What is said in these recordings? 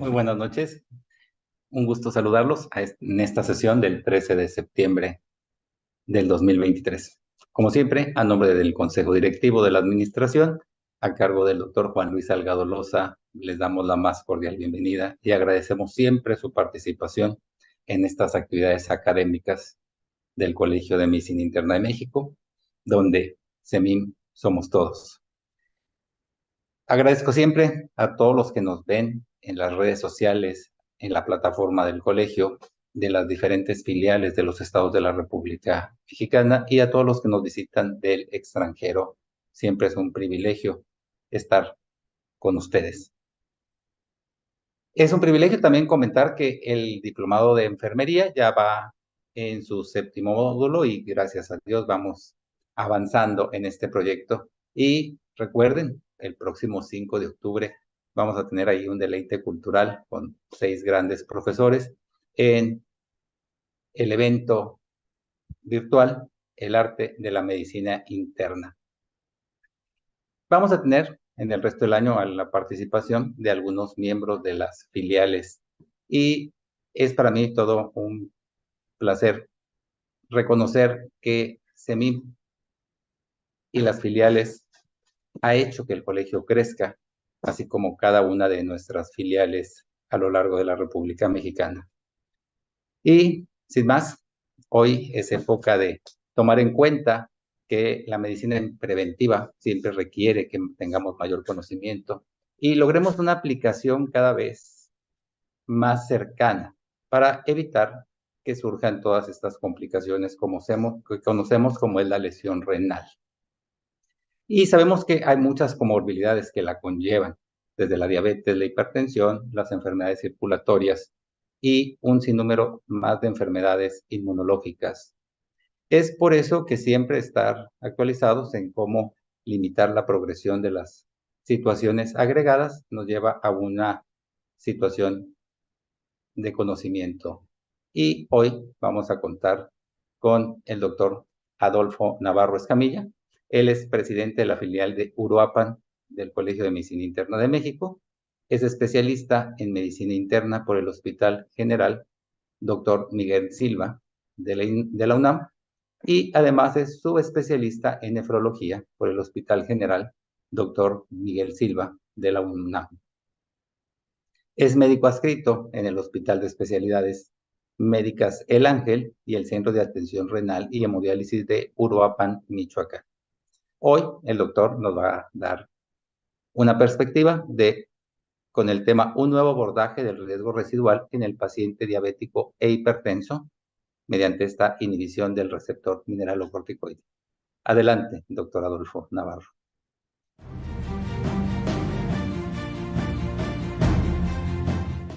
Muy buenas noches. Un gusto saludarlos en esta sesión del 13 de septiembre del 2023. Como siempre, a nombre del Consejo Directivo de la Administración, a cargo del doctor Juan Luis Salgado Loza, les damos la más cordial bienvenida y agradecemos siempre su participación en estas actividades académicas del Colegio de Medicina Interna de México, donde CEMIM somos todos. Agradezco siempre a todos los que nos ven en las redes sociales, en la plataforma del colegio, de las diferentes filiales de los estados de la República Mexicana y a todos los que nos visitan del extranjero. Siempre es un privilegio estar con ustedes. Es un privilegio también comentar que el diplomado de enfermería ya va en su séptimo módulo y gracias a Dios vamos avanzando en este proyecto. Y recuerden, el próximo 5 de octubre vamos a tener ahí un deleite cultural con 6 grandes profesores en el evento virtual El arte de la medicina interna. Vamos a tener en el resto del año la participación de algunos miembros de las filiales y es para mí todo un placer reconocer que CEMIM y las filiales ha hecho que el colegio crezca, así como cada una de nuestras filiales a lo largo de la República Mexicana. Y sin más, hoy es época de tomar en cuenta que la medicina preventiva siempre requiere que tengamos mayor conocimiento y logremos una aplicación cada vez más cercana para evitar que surjan todas estas complicaciones que conocemos como es la lesión renal. Y sabemos que hay muchas comorbilidades que la conllevan, desde la diabetes, la hipertensión, las enfermedades circulatorias y un sinnúmero más de enfermedades inmunológicas. Es por eso que siempre estar actualizados en cómo limitar la progresión de las situaciones agregadas nos lleva a una situación de conocimiento. Y hoy vamos a contar con el doctor Adolfo Navarro Escamilla. Él es presidente de la filial de Uruapan del Colegio de Medicina Interna de México. Es especialista en medicina interna por el Hospital General Dr. Miguel Silva de la UNAM y además es subespecialista en nefrología por el Hospital General Dr. Miguel Silva de la UNAM. Es médico adscrito en el Hospital de Especialidades Médicas El Ángel y el Centro de Atención Renal y Hemodiálisis de Uruapan, Michoacán. Hoy el doctor nos va a dar una perspectiva con el tema un nuevo abordaje del riesgo residual en el paciente diabético e hipertenso mediante esta inhibición del receptor mineralocorticoide. Adelante, doctor Adolfo Navarro.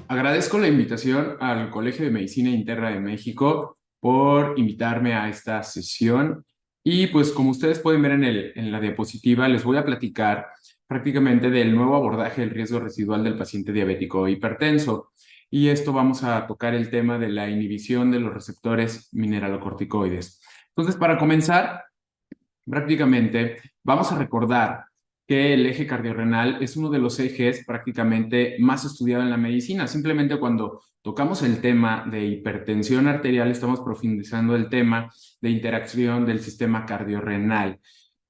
Agradezco la invitación al Colegio de Medicina Interna de México por invitarme a esta sesión. Y pues como ustedes pueden ver en la diapositiva, les voy a platicar prácticamente del nuevo abordaje del riesgo residual del paciente diabético e hipertenso. Y esto vamos a tocar el tema de la inhibición de los receptores mineralocorticoides. Entonces, para comenzar, prácticamente vamos a recordar que el eje cardiorrenal es uno de los ejes prácticamente más estudiado en la medicina. Simplemente cuando tocamos el tema de hipertensión arterial, estamos profundizando el tema de interacción del sistema cardiorrenal.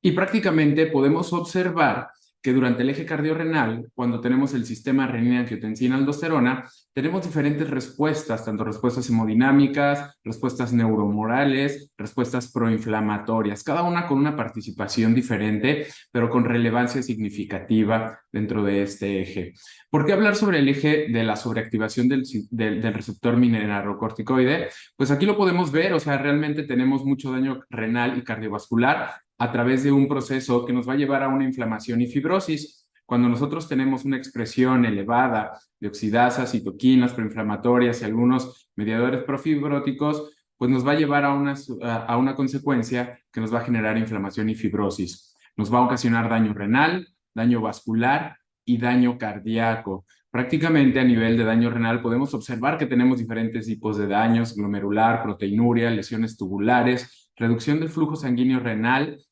Y prácticamente podemos observar que durante el eje cardiorrenal, cuando tenemos el sistema renina-angiotensina-aldosterona, tenemos diferentes respuestas, tanto respuestas hemodinámicas, respuestas neuromorales, respuestas proinflamatorias, cada una con una participación diferente, pero con relevancia significativa dentro de este eje. ¿Por qué hablar sobre el eje de la sobreactivación del receptor mineralocorticoide? Pues aquí lo podemos ver, o sea, realmente tenemos mucho daño renal y cardiovascular a través de un proceso que nos va a llevar a una inflamación y fibrosis. Cuando nosotros tenemos una expresión elevada de oxidasas, citoquinas proinflamatorias y algunos mediadores profibróticos, pues nos va a llevar a una consecuencia que nos va a generar inflamación y fibrosis. Nos va a ocasionar daño renal, daño vascular y daño cardíaco. Prácticamente a nivel de daño renal podemos observar que tenemos diferentes tipos de daños: glomerular, proteinuria, lesiones tubulares, reducción del flujo sanguíneo renal,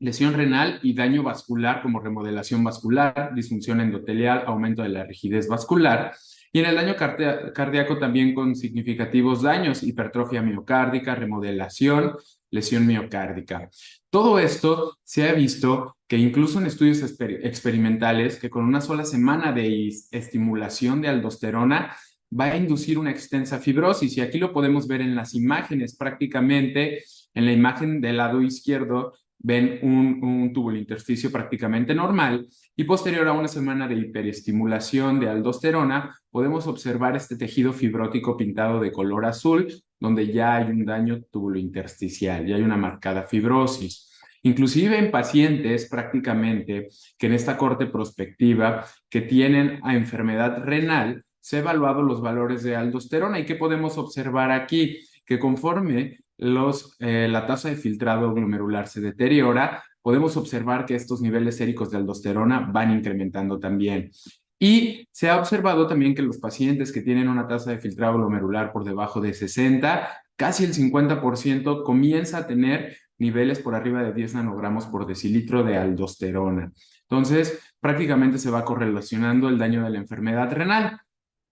lesión renal y daño vascular como remodelación vascular, disfunción endotelial, aumento de la rigidez vascular. Y en el daño cardíaco también con significativos daños, hipertrofia miocárdica, remodelación, lesión miocárdica. Todo esto se ha visto que incluso en estudios experimentales, que con una sola semana de estimulación de aldosterona va a inducir una extensa fibrosis. Y aquí lo podemos ver en las imágenes prácticamente. En la imagen del lado izquierdo ven un túbulo intersticio prácticamente normal y posterior a una semana de hiperestimulación de aldosterona podemos observar este tejido fibrótico pintado de color azul donde ya hay un daño tubulointersticial, ya hay una marcada fibrosis. Inclusive en pacientes prácticamente que en esta corte prospectiva que tienen a enfermedad renal, se han evaluado los valores de aldosterona. ¿Y qué podemos observar aquí? Que conforme la tasa de filtrado glomerular se deteriora, podemos observar que estos niveles séricos de aldosterona van incrementando también. Y se ha observado también que los pacientes que tienen una tasa de filtrado glomerular por debajo de 60, casi el 50% comienza a tener niveles por arriba de 10 nanogramos por decilitro de aldosterona. Entonces, prácticamente se va correlacionando el daño de la enfermedad renal.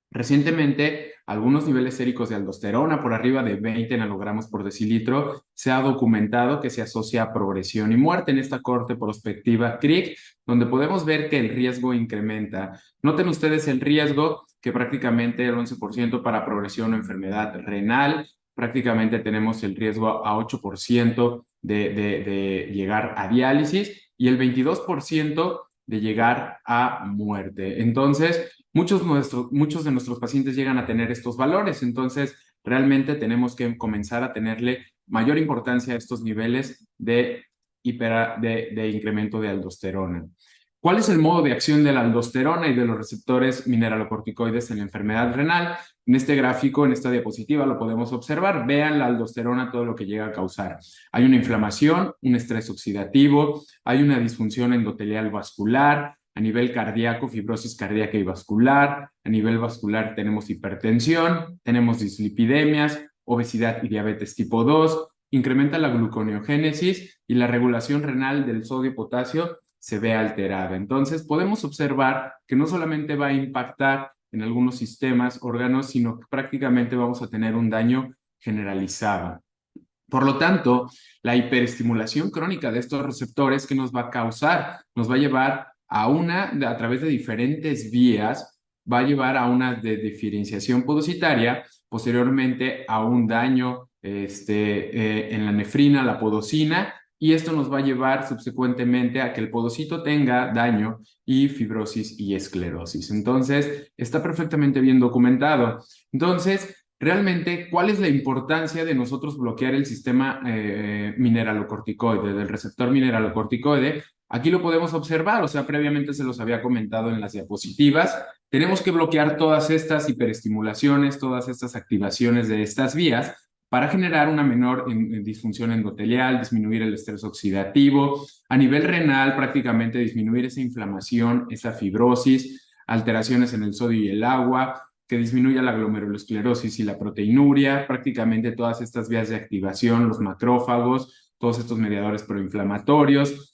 Recientemente, algunos niveles séricos de aldosterona por arriba de 20 nanogramos por decilitro se ha documentado que se asocia a progresión y muerte en esta corte prospectiva CRIC, donde podemos ver que el riesgo incrementa. Noten ustedes el riesgo que prácticamente el 11% para progresión o enfermedad renal, prácticamente tenemos el riesgo a 8% de llegar a diálisis y el 22% de llegar a muerte. Entonces, muchos de nuestros pacientes llegan a tener estos valores, entonces realmente tenemos que comenzar a tenerle mayor importancia a estos niveles de incremento de aldosterona. ¿Cuál es el modo de acción de la aldosterona y de los receptores mineralocorticoides en la enfermedad renal? En este gráfico, en esta diapositiva, lo podemos observar. Vean la aldosterona, todo lo que llega a causar. Hay una inflamación, un estrés oxidativo, hay una disfunción endotelial vascular, a nivel cardíaco, fibrosis cardíaca y vascular. A nivel vascular tenemos hipertensión, tenemos dislipidemias, obesidad y diabetes tipo 2. Incrementa la gluconeogénesis y la regulación renal del sodio-potasio se ve alterada. Entonces, podemos observar que no solamente va a impactar en algunos sistemas, órganos, sino que prácticamente vamos a tener un daño generalizado. Por lo tanto, la hiperestimulación crónica de estos receptores que nos va a causar, nos va a llevar a través de diferentes vías, va a llevar a una diferenciación podocitaria, posteriormente a un daño en la nefrina, la podocina, y esto nos va a llevar subsecuentemente a que el podocito tenga daño y fibrosis y esclerosis. Entonces, está perfectamente bien documentado. Entonces, realmente, ¿cuál es la importancia de nosotros bloquear el sistema mineralocorticoide, del receptor mineralocorticoide? Aquí lo podemos observar, o sea, previamente se los había comentado en las diapositivas. Tenemos que bloquear todas estas hiperestimulaciones, todas estas activaciones de estas vías para generar una menor disfunción endotelial, disminuir el estrés oxidativo, a nivel renal prácticamente disminuir esa inflamación, esa fibrosis, alteraciones en el sodio y el agua, que disminuya la glomerulosclerosis y la proteinuria, prácticamente todas estas vías de activación, los macrófagos, todos estos mediadores proinflamatorios,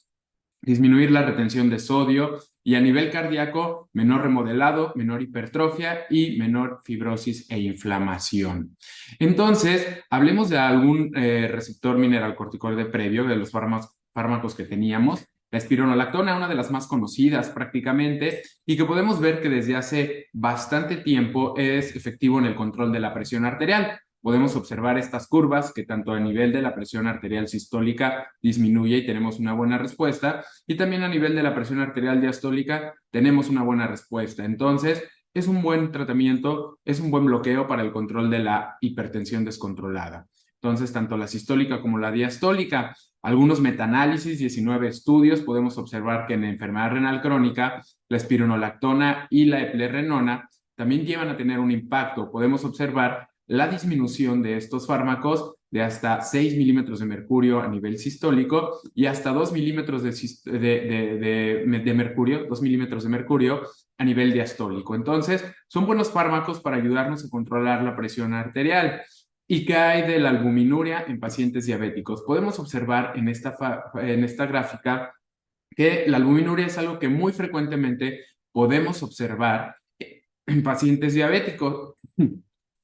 disminuir la retención de sodio y a nivel cardíaco, menor remodelado, menor hipertrofia y menor fibrosis e inflamación. Entonces, hablemos de algún receptor mineralocorticoide previo de los fármacos que teníamos. La espironolactona, una de las más conocidas prácticamente, y que podemos ver que desde hace bastante tiempo es efectivo en el control de la presión arterial. Podemos observar estas curvas que tanto a nivel de la presión arterial sistólica disminuye y tenemos una buena respuesta, y también a nivel de la presión arterial diastólica tenemos una buena respuesta. Entonces, es un buen tratamiento, es un buen bloqueo para el control de la hipertensión descontrolada. Entonces, tanto la sistólica como la diastólica, algunos metaanálisis, 19 estudios, podemos observar que en la enfermedad renal crónica, la espironolactona y la eplerenona también llevan a tener un impacto. Podemos observar la disminución de estos fármacos de hasta 6 milímetros de mercurio a nivel sistólico y hasta 2 milímetros de mercurio, 2 milímetros de mercurio a nivel diastólico. Entonces, son buenos fármacos para ayudarnos a controlar la presión arterial. ¿Y qué hay de la albuminuria en pacientes diabéticos? Podemos observar en esta gráfica que la albuminuria es algo que muy frecuentemente podemos observar en pacientes diabéticos,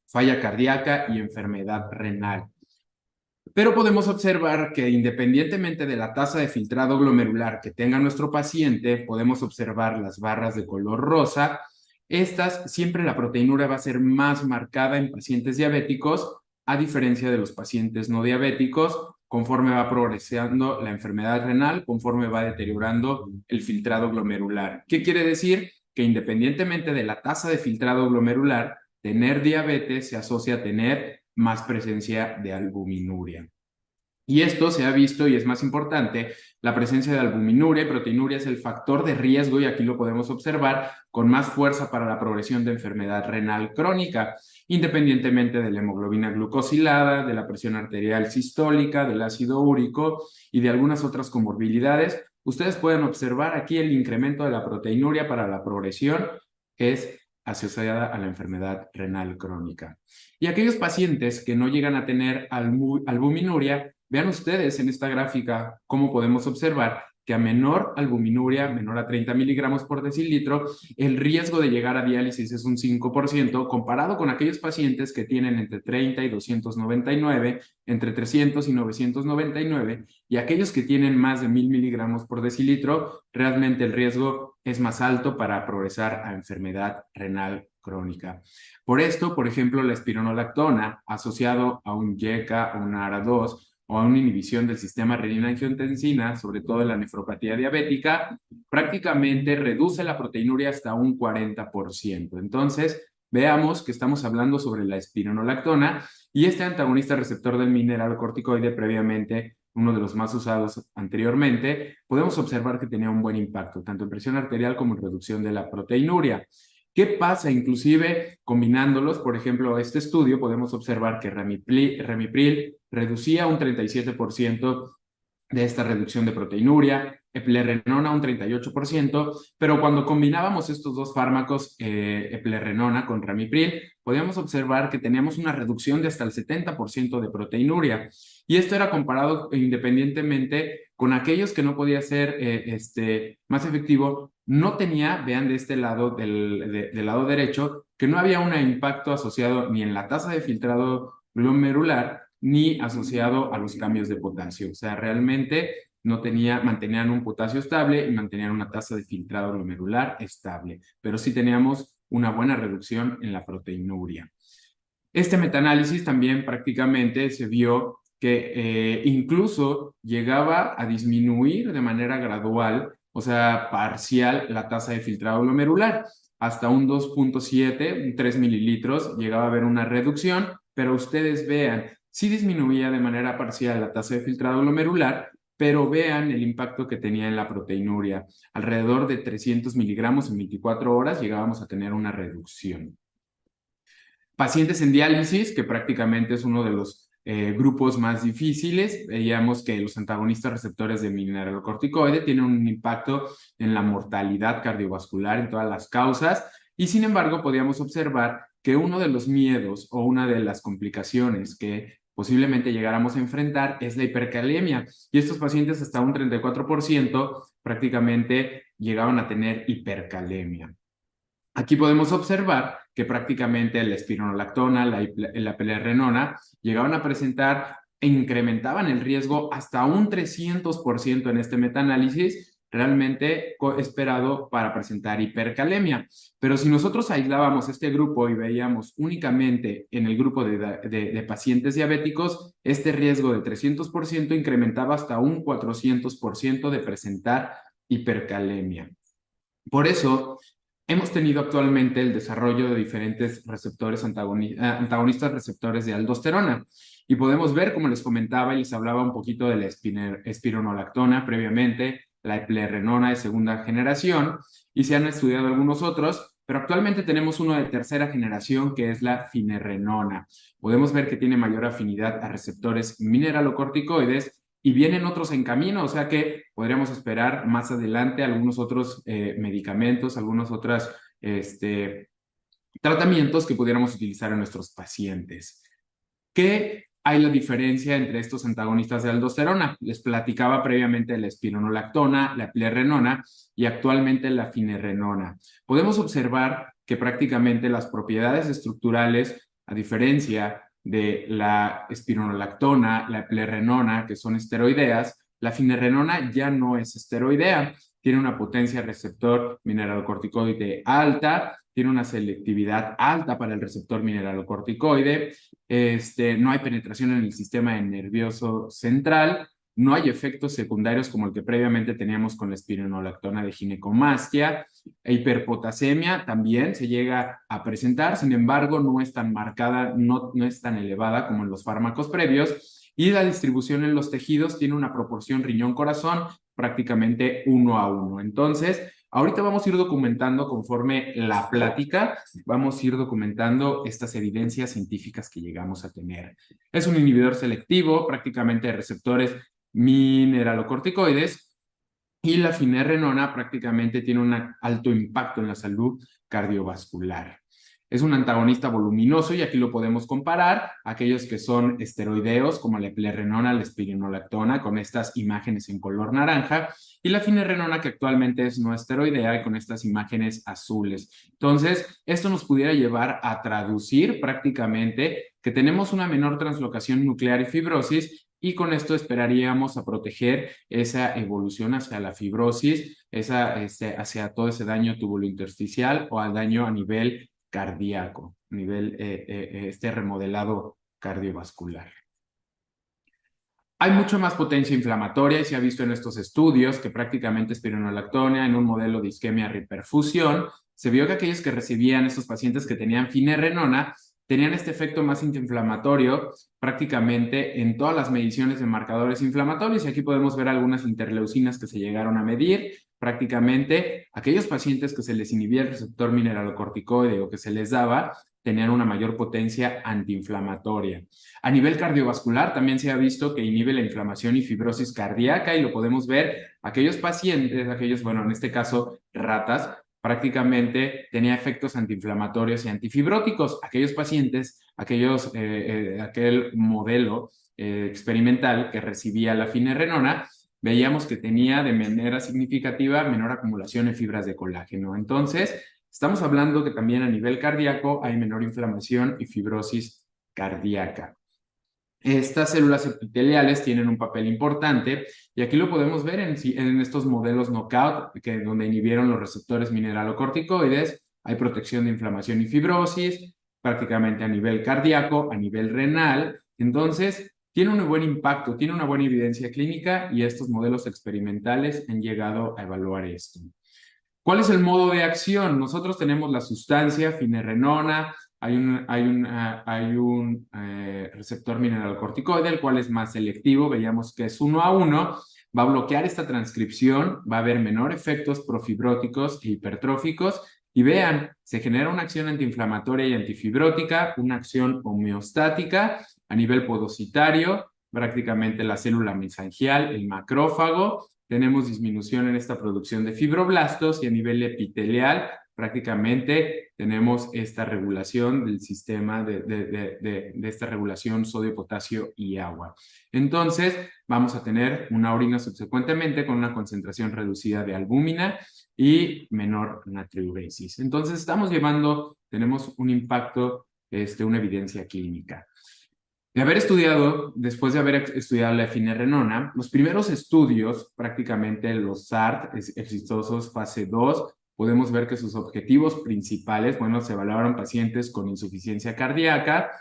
falla cardíaca y enfermedad renal. Pero podemos observar que independientemente de la tasa de filtrado glomerular que tenga nuestro paciente, podemos observar las barras de color rosa. Estas, siempre la proteinúria va a ser más marcada en pacientes diabéticos, a diferencia de los pacientes no diabéticos, conforme va progresando la enfermedad renal, conforme va deteriorando el filtrado glomerular. ¿Qué quiere decir? Que independientemente de la tasa de filtrado glomerular, tener diabetes se asocia a tener más presencia de albuminuria. Y esto se ha visto, y es más importante, la presencia de albuminuria y proteinuria es el factor de riesgo, y aquí lo podemos observar, con más fuerza para la progresión de enfermedad renal crónica, independientemente de la hemoglobina glucosilada, de la presión arterial sistólica, del ácido úrico y de algunas otras comorbilidades. Ustedes pueden observar aquí el incremento de la proteinuria para la progresión es asociada a la enfermedad renal crónica. Y aquellos pacientes que no llegan a tener albuminuria, vean ustedes en esta gráfica cómo podemos observar que a menor albuminuria, menor a 30 miligramos por decilitro, el riesgo de llegar a diálisis es un 5%, comparado con aquellos pacientes que tienen entre 30 y 299, entre 300 y 999, y aquellos que tienen más de 1000 miligramos por decilitro, realmente el riesgo es más alto para progresar a enfermedad renal crónica. Por esto, por ejemplo, la espironolactona, asociado a un YECA o un ARA2, o a una inhibición del sistema renina-angiotensina, sobre todo en la nefropatía diabética, prácticamente reduce la proteinuria hasta un 40%. Entonces, veamos que estamos hablando sobre la espironolactona, y este antagonista receptor del mineralocorticoide, previamente uno de los más usados anteriormente, podemos observar que tenía un buen impacto, tanto en presión arterial como en reducción de la proteinuria. ¿Qué pasa? Inclusive combinándolos, por ejemplo, este estudio podemos observar que ramipril reducía un 37% de esta reducción de proteinuria, eplerenona un 38%, pero cuando combinábamos estos dos fármacos, eplerenona con ramipril, podíamos observar que teníamos una reducción de hasta el 70% de proteinuria. Y esto era comparado independientemente con aquellos que no podía ser más efectivo. No tenía, vean de este lado, del lado derecho, que no había un impacto asociado ni en la tasa de filtrado glomerular, ni asociado a los cambios de potasio. O sea, realmente no mantenían un potasio estable y mantenían una tasa de filtrado glomerular estable, pero sí teníamos una buena reducción en la proteinuria. Este metaanálisis también prácticamente se vio que incluso llegaba a disminuir de manera gradual, o sea, parcial, la tasa de filtrado glomerular. Hasta un 2.7, 3 mililitros, llegaba a haber una reducción, pero ustedes vean, sí disminuía de manera parcial la tasa de filtrado glomerular, pero vean el impacto que tenía en la proteinuria. Alrededor de 300 miligramos en 24 horas llegábamos a tener una reducción. Pacientes en diálisis, que prácticamente es uno de los grupos más difíciles, veíamos que los antagonistas receptores de mineralocorticoide tienen un impacto en la mortalidad cardiovascular en todas las causas, y sin embargo podíamos observar que uno de los miedos o una de las complicaciones que posiblemente llegáramos a enfrentar es la hipercalemia, y estos pacientes hasta un 34% prácticamente llegaban a tener hipercalemia. Aquí podemos observar que prácticamente la espironolactona, la eplerenona, llegaban a presentar e incrementaban el riesgo hasta un 300% en este metaanálisis, realmente esperado para presentar hipercalemia. Pero si nosotros aislábamos este grupo y veíamos únicamente en el grupo de pacientes diabéticos, este riesgo de 300% incrementaba hasta un 400% de presentar hipercalemia. Por eso, hemos tenido actualmente el desarrollo de diferentes receptores antagonistas receptores de aldosterona, y podemos ver, como les comentaba y les hablaba un poquito de la espironolactona previamente, la eplerenona de segunda generación, y se han estudiado algunos otros, pero actualmente tenemos uno de tercera generación que es la finerenona. Podemos ver que tiene mayor afinidad a receptores mineralocorticoides, y vienen otros en camino, o sea que podríamos esperar más adelante algunos otros medicamentos, algunos otros tratamientos que pudiéramos utilizar en nuestros pacientes. ¿Qué hay la diferencia entre estos antagonistas de aldosterona? Les platicaba previamente la espironolactona, la eplerenona y actualmente la finerenona. Podemos observar que prácticamente las propiedades estructurales, a diferencia de la espironolactona, la eplerenona, que son esteroideas, la finerenona ya no es esteroidea, tiene una potencia receptor mineralocorticoide alta, tiene una selectividad alta para el receptor mineralocorticoide, no hay penetración en el sistema nervioso central, no hay efectos secundarios como el que previamente teníamos con la espironolactona de ginecomastia. Hiperpotasemia también se llega a presentar, sin embargo, no es tan marcada, no es tan elevada como en los fármacos previos. Y la distribución en los tejidos tiene una proporción riñón-corazón prácticamente 1:1. Entonces, ahorita vamos a ir documentando conforme la plática, vamos a ir documentando estas evidencias científicas que llegamos a tener. Es un inhibidor selectivo, prácticamente de receptores mineralocorticoides, y la finerenona prácticamente tiene un alto impacto en la salud cardiovascular. Es un antagonista voluminoso y aquí lo podemos comparar a aquellos que son esteroideos como la eplerenona, la espironolactona con estas imágenes en color naranja y la finerenona que actualmente es no esteroidea y con estas imágenes azules. Entonces, esto nos pudiera llevar a traducir prácticamente que tenemos una menor translocación nuclear y fibrosis y con esto esperaríamos a proteger esa evolución hacia la fibrosis, hacia todo ese daño tubulointersticial o al daño a nivel cardíaco, nivel remodelado cardiovascular. Hay mucha más potencia inflamatoria y se ha visto en estos estudios que prácticamente espironolactona en un modelo de isquemia reperfusión se vio que aquellos que recibían estos pacientes que tenían finerenona tenían este efecto más antiinflamatorio prácticamente en todas las mediciones de marcadores inflamatorios y aquí podemos ver algunas interleucinas que se llegaron a medir. Prácticamente aquellos pacientes que se les inhibía el receptor mineralocorticoide o que se les daba tenían una mayor potencia antiinflamatoria. A nivel cardiovascular también se ha visto que inhibe la inflamación y fibrosis cardíaca y lo podemos ver aquellos pacientes, bueno, en este caso ratas, prácticamente tenía efectos antiinflamatorios y antifibróticos. Aquellos pacientes, aquel modelo experimental que recibía la finerenona, veíamos que tenía de manera significativa menor acumulación en fibras de colágeno. Entonces, estamos hablando que también a nivel cardíaco hay menor inflamación y fibrosis cardíaca. Estas células epiteliales tienen un papel importante y aquí lo podemos ver en estos modelos knockout donde inhibieron los receptores mineralocorticoides. Hay protección de inflamación y fibrosis prácticamente a nivel cardíaco, a nivel renal. Entonces, tiene un buen impacto, tiene una buena evidencia clínica y estos modelos experimentales han llegado a evaluar esto. ¿Cuál es el modo de acción? Nosotros tenemos la sustancia finerenona, hay un receptor mineralocorticoide, el cual es más selectivo, veíamos que es 1:1, va a bloquear esta transcripción, va a haber menor efectos profibróticos e hipertróficos, y vean, se genera una acción antiinflamatoria y antifibrótica, una acción homeostática a nivel podocitario, prácticamente la célula mesangial, el macrófago, tenemos disminución en esta producción de fibroblastos y a nivel epitelial prácticamente tenemos esta regulación del sistema de esta regulación sodio, potasio y agua. Entonces vamos a tener una orina subsecuentemente con una concentración reducida de albúmina y menor natriuresis. Entonces tenemos un impacto, una evidencia clínica. Después de haber estudiado la finerenona, los primeros estudios, prácticamente los SART exitosos fase 2, podemos ver que sus objetivos principales, bueno, se evaluaron pacientes con insuficiencia cardíaca,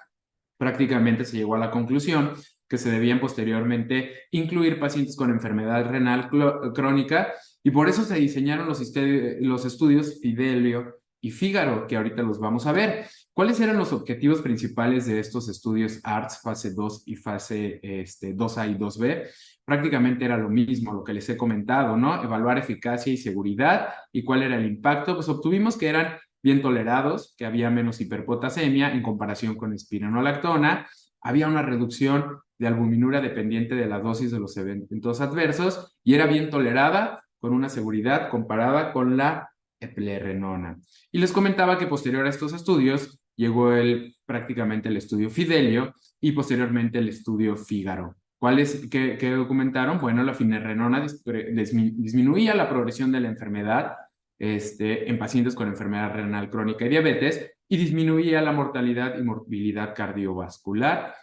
prácticamente se llegó a la conclusión que se debían posteriormente incluir pacientes con enfermedad renal crónica y por eso se diseñaron los estudios Fidelio y Fígaro, que ahorita los vamos a ver. ¿Cuáles eran los objetivos principales de estos estudios ARTS fase 2 y fase 2A y 2B? Prácticamente era lo mismo, lo que les he comentado, ¿no? Evaluar eficacia y seguridad. ¿Y cuál era el impacto? Pues obtuvimos que eran bien tolerados, que había menos hiperpotasemia en comparación con espironolactona, había una reducción de albuminura dependiente de la dosis de los eventos adversos y era bien tolerada con una seguridad comparada con la eplerenona. Y les comentaba que posterior a estos estudios llegó prácticamente el estudio Fidelio y posteriormente el estudio Fígaro. ¿Qué documentaron? Bueno, la finerenona disminuía la progresión de la enfermedad en pacientes con enfermedad renal crónica y diabetes, y disminuía la mortalidad y morbilidad cardiovascular.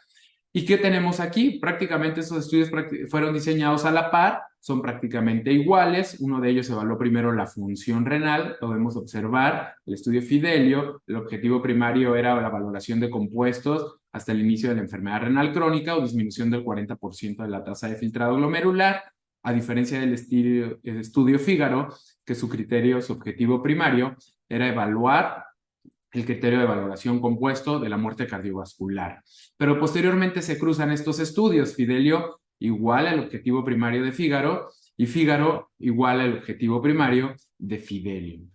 ¿Y qué tenemos aquí? Prácticamente estos estudios fueron diseñados a la par, son prácticamente iguales. Uno de ellos evaluó primero la función renal, podemos observar el estudio Fidelio. El objetivo primario era la valoración de compuestos hasta el inicio de la enfermedad renal crónica o disminución del 40% de la tasa de filtrado glomerular, a diferencia del estudio Fígaro, que su objetivo primario era evaluar el criterio de valoración compuesto de la muerte cardiovascular. Pero posteriormente se cruzan estos estudios, Fidelio igual al objetivo primario de Fígaro y Fígaro igual al objetivo primario de Fidelio.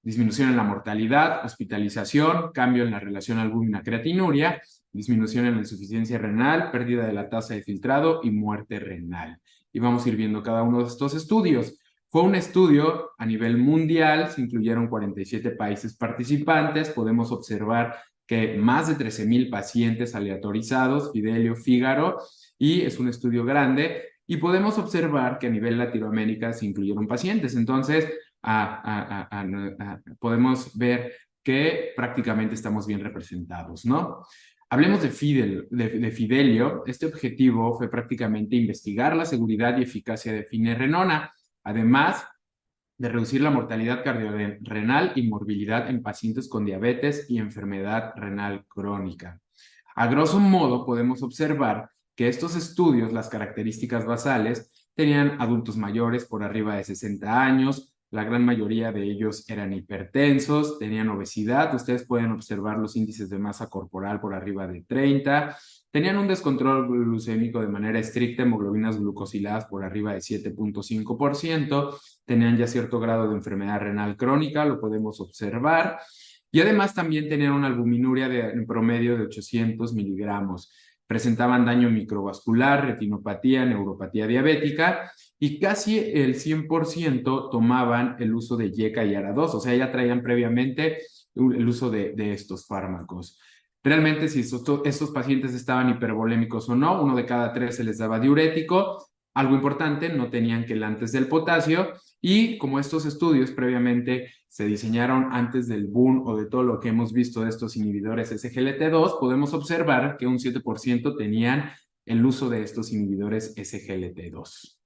Disminución en la mortalidad, hospitalización, cambio en la relación albúmina-creatinuria, disminución en la insuficiencia renal, pérdida de la tasa de filtrado y muerte renal. Y vamos a ir viendo cada uno de estos estudios. Fue un estudio a nivel mundial, se incluyeron 47 países participantes, podemos observar que más de 13,000 pacientes aleatorizados, Fidelio, Fígaro, y es un estudio grande, y podemos observar que a nivel Latinoamérica se incluyeron pacientes. Entonces, podemos ver que prácticamente estamos bien representados, ¿no? Hablemos de Fidelio. Este objetivo fue prácticamente investigar la seguridad y eficacia de finerenona, además de reducir la mortalidad cardiorrenal y morbilidad en pacientes con diabetes y enfermedad renal crónica. A grosso modo, podemos observar que estos estudios, las características basales, tenían adultos mayores por arriba de 60 años, la gran mayoría de ellos eran hipertensos, tenían obesidad, ustedes pueden observar los índices de masa corporal por arriba de 30, tenían un descontrol glucémico de manera estricta, hemoglobinas glucosiladas por arriba de 7.5%, tenían ya cierto grado de enfermedad renal crónica, lo podemos observar, y además también tenían una albuminuria en promedio de 800 miligramos. Presentaban daño microvascular, retinopatía, neuropatía diabética, y casi el 100% tomaban el uso de YECA y ARA2, o sea, ya traían previamente el uso de estos fármacos. Realmente, si estos pacientes estaban hipervolémicos o no, 1 de cada 3 se les daba diurético. Algo importante, no tenían quelantes del potasio, y como estos estudios previamente se diseñaron antes del boom o de todo lo que hemos visto de estos inhibidores SGLT2, podemos observar que un 7% tenían el uso de estos inhibidores SGLT2.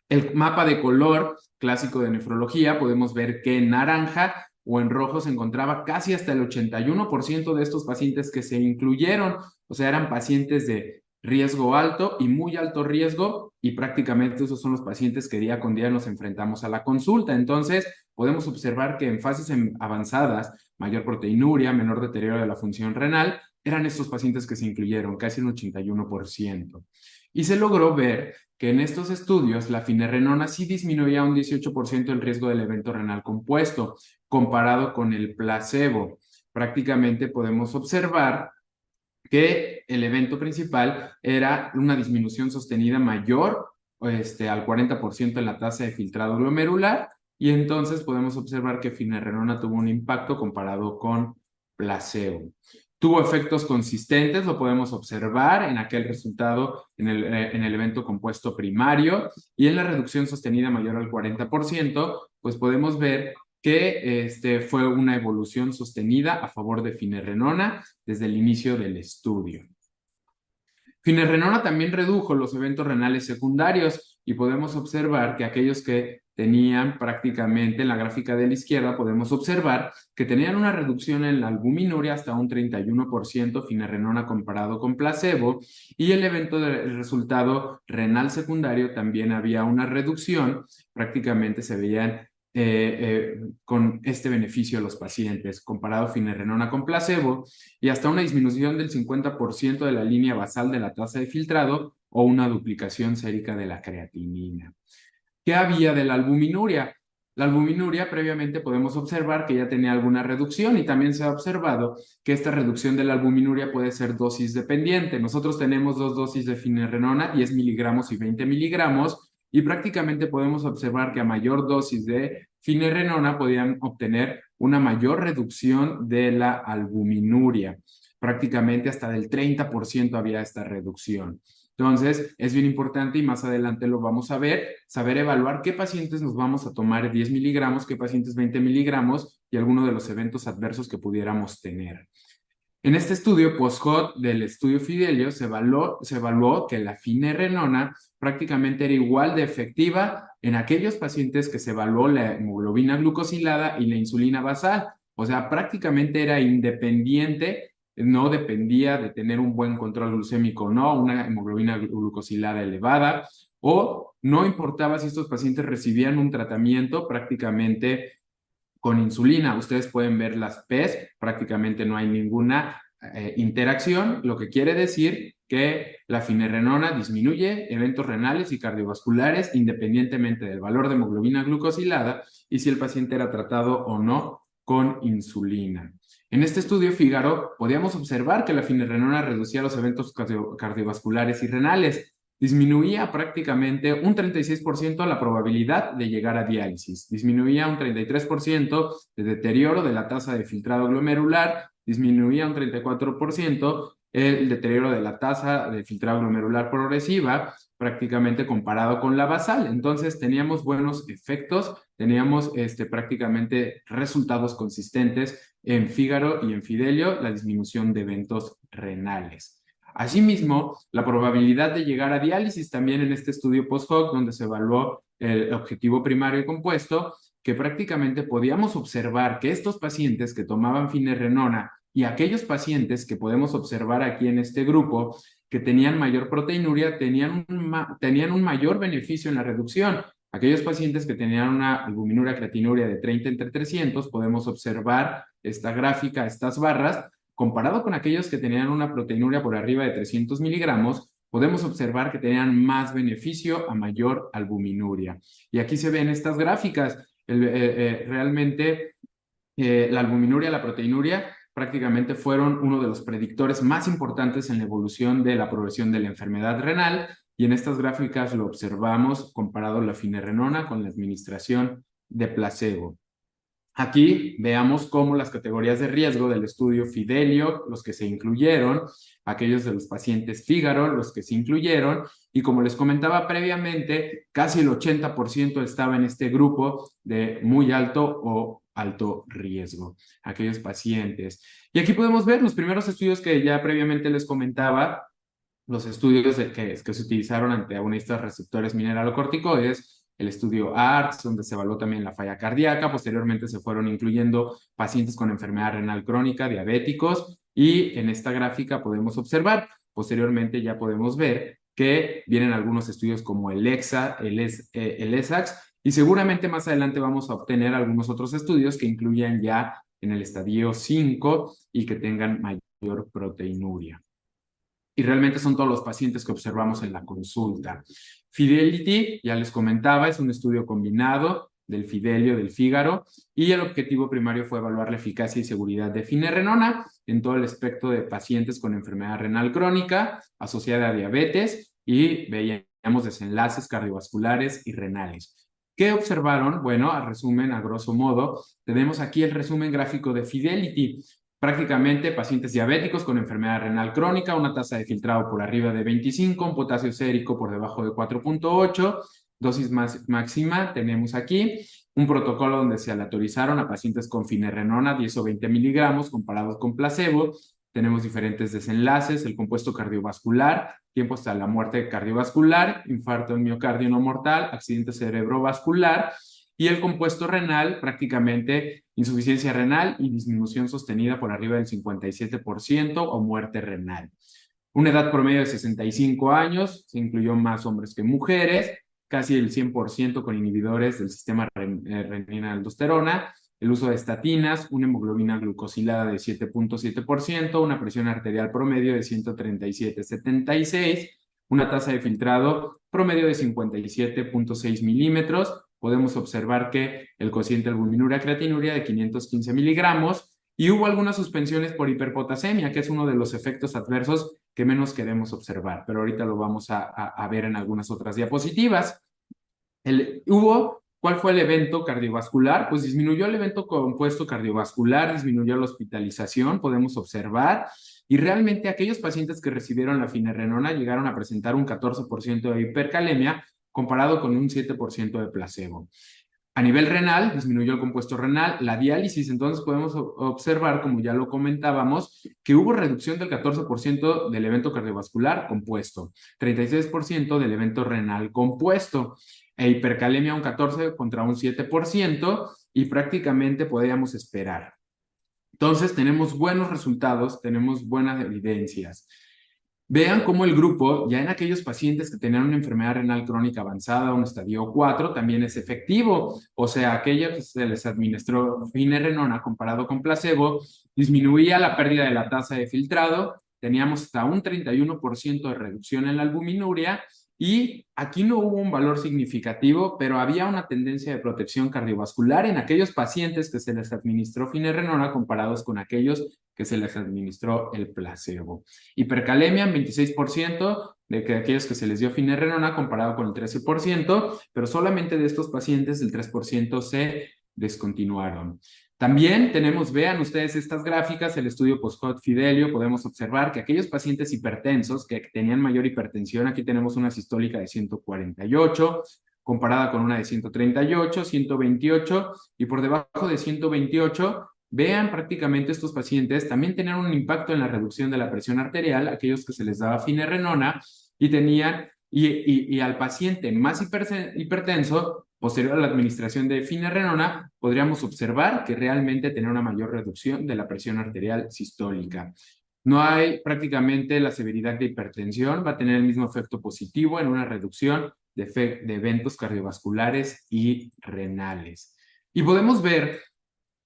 El mapa de color clásico de nefrología, podemos ver que en naranja o en rojo se encontraba casi hasta el 81% de estos pacientes que se incluyeron, o sea, eran pacientes de riesgo alto y muy alto riesgo, y prácticamente esos son los pacientes que día con día nos enfrentamos a la consulta. Entonces, podemos observar que en fases avanzadas, mayor proteinuria, menor deterioro de la función renal, eran estos pacientes que se incluyeron, casi un 81%. Y se logró ver que en estos estudios la finerenona sí disminuía un 18% el riesgo del evento renal compuesto, comparado con el placebo. Prácticamente podemos observar que el evento principal era una disminución sostenida mayor al 40% en la tasa de filtrado glomerular, y entonces podemos observar que finerenona tuvo un impacto comparado con placebo. Tuvo efectos consistentes, lo podemos observar en aquel resultado en el evento compuesto primario, y en la reducción sostenida mayor al 40%, pues podemos ver que fue una evolución sostenida a favor de finerenona desde el inicio del estudio. Finerenona también redujo los eventos renales secundarios, y podemos observar que aquellos que tenían prácticamente, en la gráfica de la izquierda, podemos observar que tenían una reducción en la albuminuria hasta un 31% finerenona comparado con placebo, y el resultado renal secundario también había una reducción, prácticamente se veían con este beneficio a los pacientes, comparado finerenona con placebo, y hasta una disminución del 50% de la línea basal de la tasa de filtrado o una duplicación sérica de la creatinina. ¿Qué había de la albuminuria? La albuminuria previamente podemos observar que ya tenía alguna reducción, y también se ha observado que esta reducción de la albuminuria puede ser dosis dependiente. Nosotros tenemos 2 dosis de finerenona, 10 miligramos y 20 miligramos, y prácticamente podemos observar que a mayor dosis de finerenona podían obtener una mayor reducción de la albuminuria. Prácticamente hasta del 30% había esta reducción. Entonces, es bien importante y más adelante lo vamos a ver, saber evaluar qué pacientes nos vamos a tomar 10 miligramos, qué pacientes 20 miligramos y algunos de los eventos adversos que pudiéramos tener. En este estudio post-hoc del estudio Fidelio se evaluó que la finerenona prácticamente era igual de efectiva en aquellos pacientes que se evaluó la hemoglobina glucosilada y la insulina basal. O sea, prácticamente era independiente, no dependía de tener un buen control glucémico o no, una hemoglobina glucosilada elevada, o no importaba si estos pacientes recibían un tratamiento prácticamente con insulina. Ustedes pueden ver las P's, prácticamente no hay ninguna interacción, lo que quiere decir que la finerenona disminuye eventos renales y cardiovasculares independientemente del valor de hemoglobina glucosilada y si el paciente era tratado o no con insulina. En este estudio Fígaro podíamos observar que la finerenona reducía los eventos cardiovasculares y renales, disminuía prácticamente un 36% la probabilidad de llegar a diálisis, disminuía un 33% de deterioro de la tasa de filtrado glomerular, disminuía un 34% el deterioro de la tasa de filtrado glomerular progresiva, prácticamente comparado con la basal. Entonces teníamos buenos efectos, teníamos prácticamente resultados consistentes en Fígaro y en Fidelio, la disminución de eventos renales. Asimismo, la probabilidad de llegar a diálisis también en este estudio post-hoc, donde se evaluó el objetivo primario compuesto, que prácticamente podíamos observar que estos pacientes que tomaban finerenona y aquellos pacientes que podemos observar aquí en este grupo que tenían mayor proteinuria tenían un mayor beneficio en la reducción. Aquellos pacientes que tenían una albuminuria creatinuria de 30 entre 300, podemos observar esta gráfica, estas barras, comparado con aquellos que tenían una proteinuria por arriba de 300 miligramos, podemos observar que tenían más beneficio a mayor albuminuria. Y aquí se ven estas gráficas. Realmente la albuminuria, la proteinuria, prácticamente fueron uno de los predictores más importantes en la evolución de la progresión de la enfermedad renal. Y en estas gráficas lo observamos comparado la finerenona con la administración de placebo. Aquí veamos cómo las categorías de riesgo del estudio Fidelio, los que se incluyeron, aquellos de los pacientes Fígaro, los que se incluyeron, y como les comentaba previamente, casi el 80% estaba en este grupo de muy alto o alto riesgo, aquellos pacientes. Y aquí podemos ver los primeros estudios que ya previamente les comentaba, los estudios que se utilizaron ante agonistas receptores mineralocorticoides, el estudio ARTS, donde se evaluó también la falla cardíaca. Posteriormente se fueron incluyendo pacientes con enfermedad renal crónica, diabéticos, y en esta gráfica podemos observar, posteriormente ya podemos ver que vienen algunos estudios como el EXA, el ESAX, y seguramente más adelante vamos a obtener algunos otros estudios que incluyan ya en el estadio 5 y que tengan mayor proteinuria. Y realmente son todos los pacientes que observamos en la consulta. Fidelity, ya les comentaba, es un estudio combinado del Fidelio, del Fígaro, y el objetivo primario fue evaluar la eficacia y seguridad de finerenona en todo el espectro de pacientes con enfermedad renal crónica asociada a diabetes, y veíamos desenlaces cardiovasculares y renales. ¿Qué observaron? Bueno, a resumen, a grosso modo, tenemos aquí el resumen gráfico de Fidelity. Prácticamente pacientes diabéticos con enfermedad renal crónica, una tasa de filtrado por arriba de 25, un potasio sérico por debajo de 4.8, dosis máxima tenemos aquí, un protocolo donde se aleatorizaron a pacientes con finerenona 10 o 20 miligramos comparados con placebo. Tenemos diferentes desenlaces, el compuesto cardiovascular, tiempo hasta la muerte cardiovascular, infarto del miocardio no mortal, accidente cerebrovascular, y el compuesto renal, prácticamente insuficiencia renal y disminución sostenida por arriba del 57% o muerte renal. Una edad promedio de 65 años, se incluyó más hombres que mujeres, casi el 100% con inhibidores del sistema renina-aldosterona, el uso de estatinas, una hemoglobina glucosilada de 7.7%, una presión arterial promedio de 137/76, una tasa de filtrado promedio de 57.6 milímetros. Podemos observar que el cociente albuminuria creatinuria de 515 miligramos, y hubo algunas suspensiones por hiperpotasemia, que es uno de los efectos adversos que menos queremos observar, pero ahorita lo vamos a ver en algunas otras diapositivas. Hubo ¿Cuál fue el evento cardiovascular? Pues disminuyó el evento compuesto cardiovascular, disminuyó la hospitalización, podemos observar, y realmente aquellos pacientes que recibieron la finerenona llegaron a presentar un 14% de hipercalemia comparado con un 7% de placebo. A nivel renal, disminuyó el compuesto renal, la diálisis, entonces podemos observar, como ya lo comentábamos, que hubo reducción del 14% del evento cardiovascular compuesto, 36% del evento renal compuesto, e hipercalemia un 14% contra un 7%, y prácticamente podríamos esperar. Entonces, tenemos buenos resultados, tenemos buenas evidencias. Vean cómo el grupo, ya en aquellos pacientes que tenían una enfermedad renal crónica avanzada, un estadio 4, también es efectivo. O sea, aquellos que se les administró finerenona comparado con placebo, disminuía la pérdida de la tasa de filtrado, teníamos hasta un 31% de reducción en la albuminuria, y aquí no hubo un valor significativo, pero había una tendencia de protección cardiovascular en aquellos pacientes que se les administró finerenona comparados con aquellos que se les administró el placebo. Hipercalemia en 26% de que aquellos que se les dio finerenona comparado con el 13%, pero solamente de estos pacientes el 3% se descontinuaron. También tenemos, vean ustedes estas gráficas, el estudio post-hoc Fidelio, podemos observar que aquellos pacientes hipertensos que tenían mayor hipertensión, aquí tenemos una sistólica de 148, comparada con una de 138, 128, y por debajo de 128, vean prácticamente estos pacientes también tenían un impacto en la reducción de la presión arterial, aquellos que se les daba finerenona, y tenían, y al paciente más hipertenso, posterior a la administración de finerenona, podríamos observar que realmente tenía una mayor reducción de la presión arterial sistólica. No hay prácticamente la severidad de hipertensión, va a tener el mismo efecto positivo en una reducción de eventos cardiovasculares y renales. Y podemos ver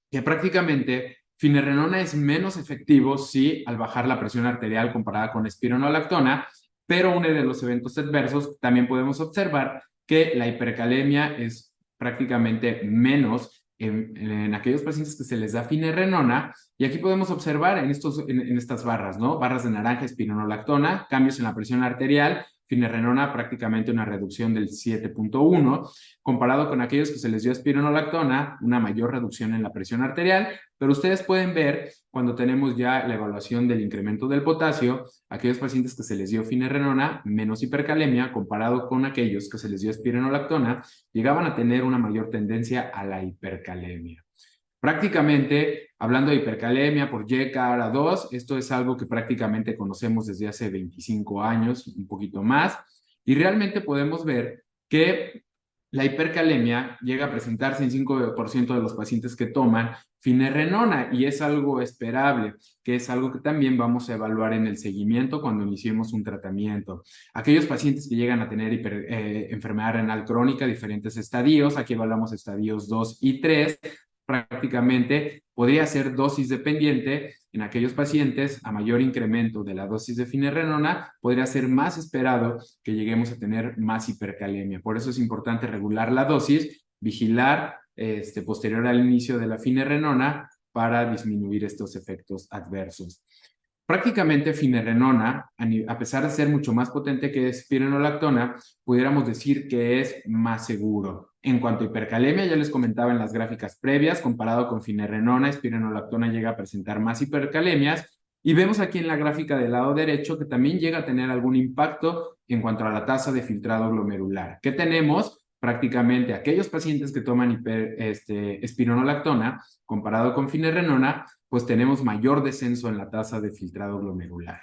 que prácticamente finerenona es menos efectivo, sí, al bajar la presión arterial comparada con espironolactona, pero uno de los eventos adversos también podemos observar que la hipercalemia es prácticamente menos en aquellos pacientes que se les da finerenona, y aquí podemos observar en estas barras, ¿no? Barras de naranja, espironolactona, cambios en la presión arterial, finerenona prácticamente una reducción del 7.1, comparado con aquellos que se les dio espironolactona, una mayor reducción en la presión arterial, pero ustedes pueden ver cuando tenemos ya la evaluación del incremento del potasio, aquellos pacientes que se les dio finerenona, menos hipercalemia, comparado con aquellos que se les dio espironolactona, llegaban a tener una mayor tendencia a la hipercalemia. Prácticamente, hablando de hipercalemia por YKR2, esto es algo que prácticamente conocemos desde hace 25 años, un poquito más, y realmente podemos ver que la hipercalemia llega a presentarse en 5% de los pacientes que toman finerenona, y es algo esperable, que es algo que también vamos a evaluar en el seguimiento cuando iniciemos un tratamiento. Aquellos pacientes que llegan a tener enfermedad renal crónica, diferentes estadios, aquí evaluamos estadios 2 y 3, prácticamente podría ser dosis dependiente. En aquellos pacientes, a mayor incremento de la dosis de finerenona, podría ser más esperado que lleguemos a tener más hipercalemia. Por eso es importante regular la dosis, vigilar posterior al inicio de la finerenona para disminuir estos efectos adversos. Prácticamente finerenona, a pesar de ser mucho más potente que espironolactona, pudiéramos decir que es más seguro. En cuanto a hipercalemia, ya les comentaba en las gráficas previas, comparado con finerenona, espironolactona llega a presentar más hipercalemias, y vemos aquí en la gráfica del lado derecho que también llega a tener algún impacto en cuanto a la tasa de filtrado glomerular. ¿Qué tenemos? Prácticamente aquellos pacientes que toman espironolactona, comparado con finerenona, pues tenemos mayor descenso en la tasa de filtrado glomerular.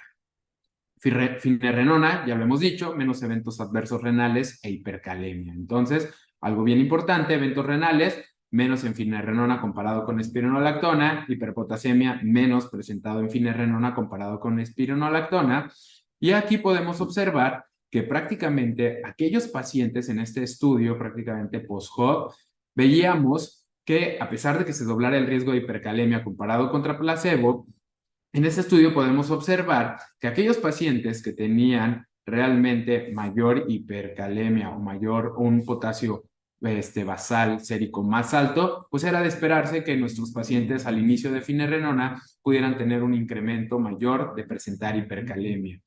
Finerenona, ya lo hemos dicho, menos eventos adversos renales e hipercalemia. Entonces, algo bien importante, eventos renales, menos en finerenona comparado con espironolactona, hiperpotasemia menos presentado en finerenona comparado con espironolactona, y aquí podemos observar que prácticamente aquellos pacientes en este estudio, prácticamente post-hoc, veíamos que a pesar de que se doblara el riesgo de hipercalemia comparado contra placebo, en este estudio podemos observar que aquellos pacientes que tenían realmente mayor hipercalemia o un potasio basal sérico más alto, pues era de esperarse que nuestros pacientes al inicio de finerenona pudieran tener un incremento mayor de presentar hipercalemia.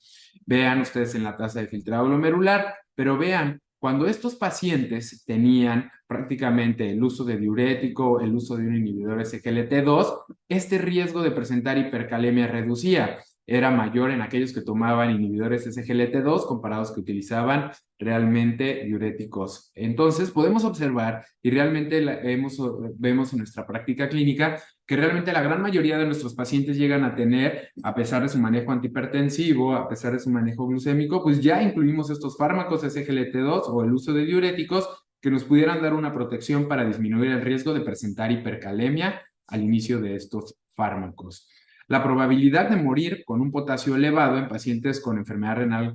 Vean ustedes en la tasa de filtrado glomerular, pero vean Cuando estos pacientes tenían prácticamente el uso de diurético, el uso de un inhibidor SGLT2, este riesgo de presentar hipercalemia reducía. Era mayor en aquellos que tomaban inhibidores SGLT2 comparados que utilizaban realmente diuréticos. Entonces, podemos observar y realmente vemos en nuestra práctica clínica que realmente la gran mayoría de nuestros pacientes llegan a tener, a pesar de su manejo antihipertensivo, a pesar de su manejo glucémico, pues ya incluimos estos fármacos SGLT2 o el uso de diuréticos que nos pudieran dar una protección para disminuir el riesgo de presentar hipercalemia al inicio de estos fármacos. La probabilidad de morir con un potasio elevado en pacientes con enfermedad renal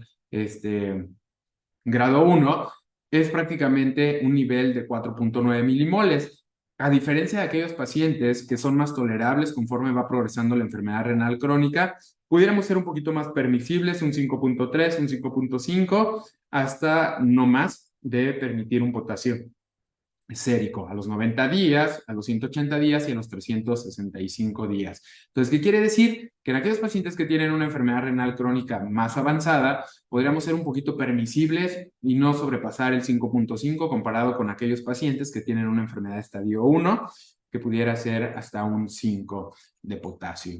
grado 1 es prácticamente un nivel de 4.9 milimoles. A diferencia de aquellos pacientes que son más tolerables conforme va progresando la enfermedad renal crónica, pudiéramos ser un poquito más permisibles, un 5.3, un 5.5, hasta no más de permitir un potasio sérico a los 90 días, a los 180 días y a los 365 días. Entonces, ¿qué quiere decir? Que en aquellos pacientes que tienen una enfermedad renal crónica más avanzada, podríamos ser un poquito permisibles y no sobrepasar el 5.5 comparado con aquellos pacientes que tienen una enfermedad de estadio 1, que pudiera ser hasta un 5 de potasio.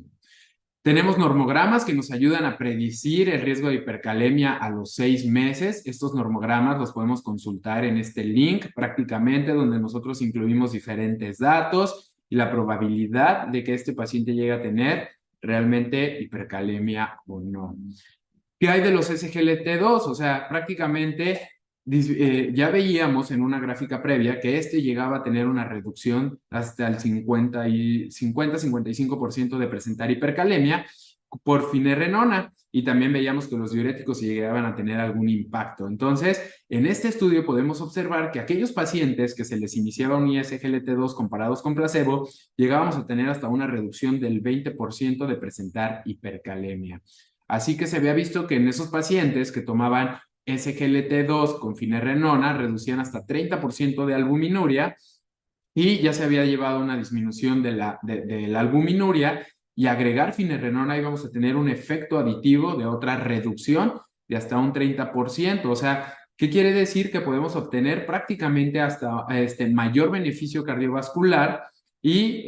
Tenemos normogramas que nos ayudan a predecir el riesgo de hipercalemia a los 6 meses. Estos normogramas los podemos consultar en este link prácticamente, donde nosotros incluimos diferentes datos y la probabilidad de que este paciente llegue a tener realmente hipercalemia o no. ¿Qué hay de los SGLT2? O sea, prácticamente ya veíamos en una gráfica previa que llegaba a tener una reducción hasta el 50-55% de presentar hipercalemia por finerenona, y también veíamos que los diuréticos llegaban a tener algún impacto. Entonces, en este estudio podemos observar que aquellos pacientes que se les iniciaba un SGLT2 comparados con placebo, llegábamos a tener hasta una reducción del 20% de presentar hipercalemia. Así que se había visto que en esos pacientes que tomaban SGLT2 con finerenona reducían hasta 30% de albuminuria, y ya se había llevado una disminución de la albuminuria, y agregar finerenona íbamos a tener un efecto aditivo de otra reducción de hasta un 30%. O sea, ¿qué quiere decir? Que podemos obtener prácticamente hasta mayor beneficio cardiovascular y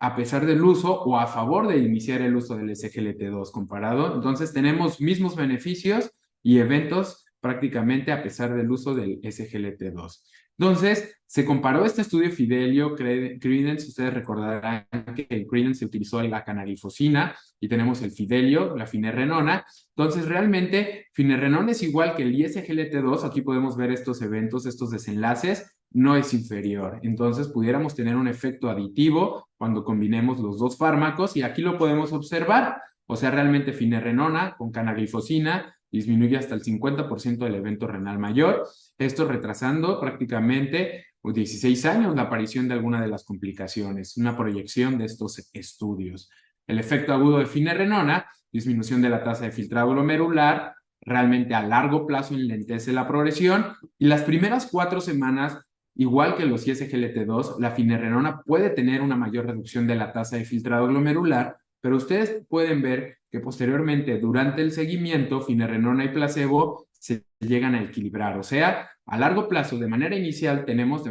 a pesar del uso o a favor de iniciar el uso del SGLT2 comparado. Entonces tenemos mismos beneficios y eventos prácticamente a pesar del uso del SGLT2. Entonces, se comparó este estudio Fidelio, Credence, ustedes recordarán que en Credence se utilizó la canaglifosina y tenemos el Fidelio, la finerenona. Entonces, realmente, finerenona es igual que el ISGLT2, aquí podemos ver estos eventos, estos desenlaces, no es inferior. Entonces, pudiéramos tener un efecto aditivo cuando combinemos los dos fármacos, y aquí lo podemos observar. O sea, realmente finerenona con canaglifosina disminuye hasta el 50% del evento renal mayor, esto retrasando prácticamente 16 años la aparición de alguna de las complicaciones, una proyección de estos estudios. El efecto agudo de finerenona, disminución de la tasa de filtrado glomerular, realmente a largo plazo enlentece la progresión, y las primeras 4 semanas, igual que los ISGLT2, la finerenona puede tener una mayor reducción de la tasa de filtrado glomerular, pero ustedes pueden ver que posteriormente, durante el seguimiento, finerenona y placebo se llegan a equilibrar. O sea, a largo plazo, de manera inicial tenemos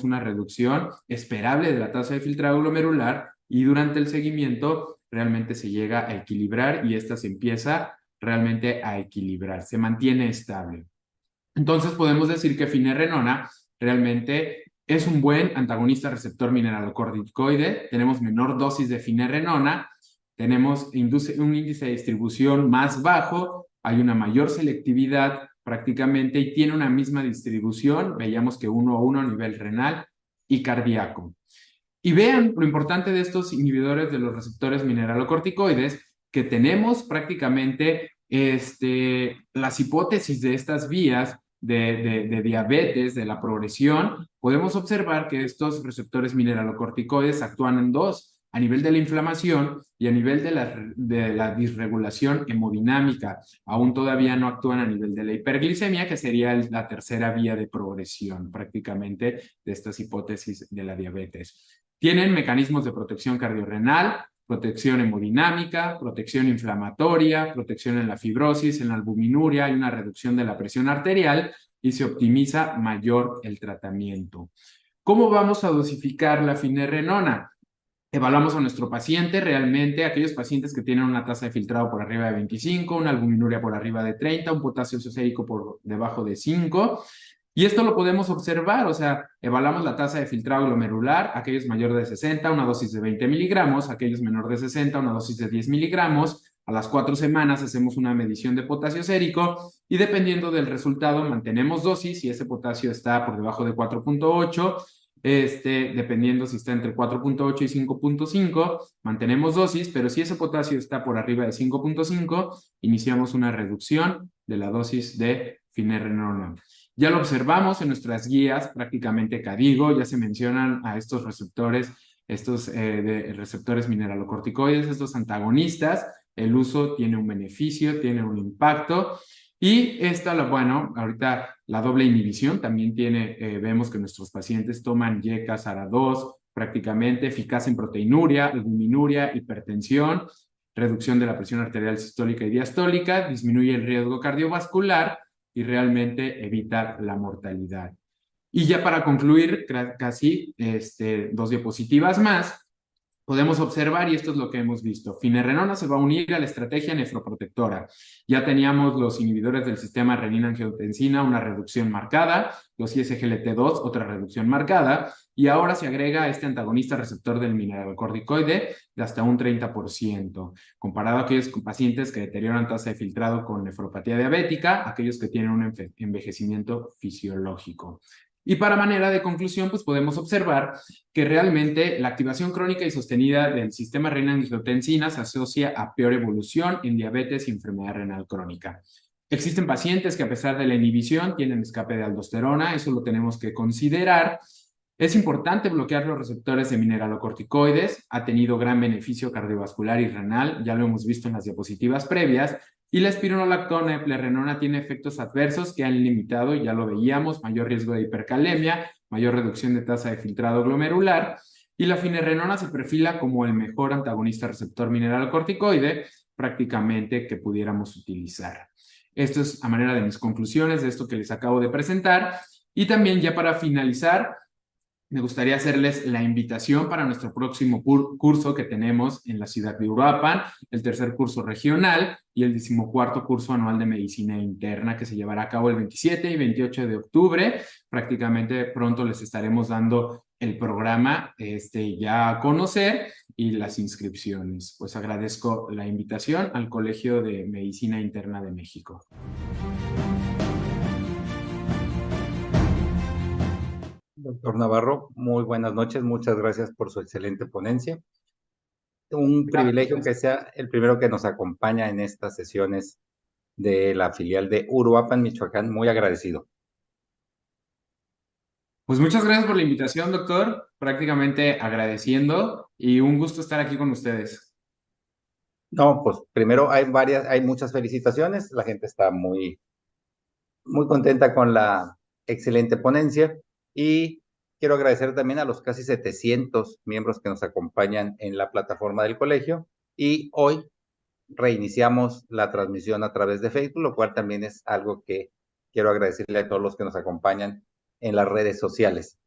una reducción esperable de la tasa de filtrado glomerular, y durante el seguimiento realmente se llega a equilibrar, y esta se empieza realmente a equilibrar, se mantiene estable. Entonces podemos decir que finerenona realmente es un buen antagonista receptor mineralocorticoide. Tenemos menor dosis de finerenona, tenemos un índice de distribución más bajo, hay una mayor selectividad prácticamente, y tiene una misma distribución, veíamos que 1 a 1 a nivel renal y cardíaco. Y vean lo importante de estos inhibidores de los receptores mineralocorticoides, que tenemos prácticamente las hipótesis de estas vías de diabetes, de la progresión. Podemos observar que estos receptores mineralocorticoides actúan en dos: a nivel de la inflamación y a nivel de la disregulación hemodinámica. Aún todavía no actúan a nivel de la hiperglicemia, que sería la tercera vía de progresión prácticamente de estas hipótesis de la diabetes. Tienen mecanismos de protección cardiorrenal, protección hemodinámica, protección inflamatoria, protección en la fibrosis, en la albuminuria, hay una reducción de la presión arterial, y se optimiza mayor el tratamiento. ¿Cómo vamos a dosificar la finerenona? Evaluamos a nuestro paciente realmente, aquellos pacientes que tienen una tasa de filtrado por arriba de 25, una albuminuria por arriba de 30, un potasio sérico por debajo de 5. Y esto lo podemos observar, o sea, evaluamos la tasa de filtrado glomerular, aquellos mayor de 60, una dosis de 20 miligramos, aquellos menor de 60, una dosis de 10 miligramos. A las 4 semanas hacemos una medición de potasio sérico y dependiendo del resultado mantenemos dosis. Si ese potasio está por debajo de 4.8, dependiendo si está entre 4.8 y 5.5, mantenemos dosis, pero si ese potasio está por arriba de 5.5, iniciamos una reducción de la dosis de finerenona. Ya lo observamos en nuestras guías, prácticamente CADIGO, ya se mencionan a estos receptores, receptores mineralocorticoides, estos antagonistas. El uso tiene un beneficio, tiene un impacto. Y bueno, ahorita la doble inhibición también tiene, vemos que nuestros pacientes toman YECA, SARA2, prácticamente eficaz en proteinuria, albuminuria, hipertensión, reducción de la presión arterial sistólica y diastólica, disminuye el riesgo cardiovascular y realmente evita la mortalidad. Y ya para concluir, casi 2 diapositivas más, podemos observar, y esto es lo que hemos visto, finerenona se va a unir a la estrategia nefroprotectora. Ya teníamos los inhibidores del sistema renina-angiotensina, una reducción marcada, los ISGLT2, otra reducción marcada, y ahora se agrega este antagonista receptor del mineralocorticoide de hasta un 30%, comparado a aquellos pacientes que deterioran tasa de filtrado con nefropatía diabética, aquellos que tienen un envejecimiento fisiológico. Y para manera de conclusión, pues podemos observar que realmente la activación crónica y sostenida del sistema renina-angiotensina se asocia a peor evolución en diabetes y enfermedad renal crónica. Existen pacientes que a pesar de la inhibición tienen escape de aldosterona, eso lo tenemos que considerar. Es importante bloquear los receptores de mineralocorticoides, ha tenido gran beneficio cardiovascular y renal, ya lo hemos visto en las diapositivas previas, y la espironolactona y eplerenona tiene efectos adversos que han limitado, ya lo veíamos, mayor riesgo de hipercalemia, mayor reducción de tasa de filtrado glomerular, y la finerenona se perfila como el mejor antagonista receptor mineralocorticoide prácticamente que pudiéramos utilizar. Esto es a manera de mis conclusiones de esto que les acabo de presentar, y también ya para finalizar, me gustaría hacerles la invitación para nuestro próximo curso que tenemos en la ciudad de Uruapan, el tercer curso regional y el 14º curso anual de medicina interna que se llevará a cabo el 27 y 28 de octubre. Prácticamente pronto les estaremos dando el programa ya a conocer y las inscripciones. Pues agradezco la invitación al Colegio de Medicina Interna de México. Doctor Navarro, muy buenas noches. Muchas gracias por su excelente ponencia. Un privilegio que sea el primero que nos acompaña en estas sesiones de la filial de Uruapan, Michoacán. Muy agradecido. Pues muchas gracias por la invitación, doctor. Prácticamente agradeciendo y un gusto estar aquí con ustedes. No, pues primero hay muchas felicitaciones. La gente está muy contenta con la excelente ponencia y quiero agradecer también a los casi 700 miembros que nos acompañan en la plataforma del colegio y hoy reiniciamos la transmisión a través de Facebook, lo cual también es algo que quiero agradecerle a todos los que nos acompañan en las redes sociales.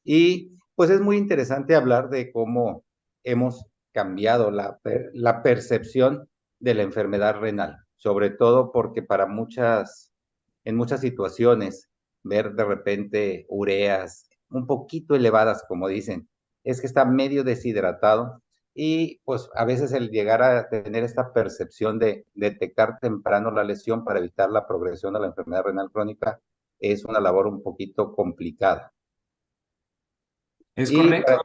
Y pues es muy interesante hablar de cómo hemos cambiado la percepción de la enfermedad renal, sobre todo porque en muchas situaciones, ver de repente ureas un poquito elevadas, como dicen, es que está medio deshidratado y pues a veces el llegar a tener esta percepción de detectar temprano la lesión para evitar la progresión de la enfermedad renal crónica es una labor un poquito complicada. Es correcto.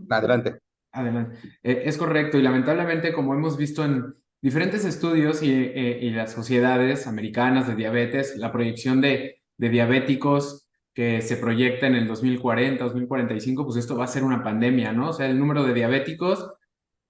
Adelante. Adelante. Es correcto y lamentablemente como hemos visto en diferentes estudios y las sociedades americanas de diabetes, la proyección de diabéticos que se proyecta en el 2040, 2045, pues esto va a ser una pandemia, ¿no? O sea, el número de diabéticos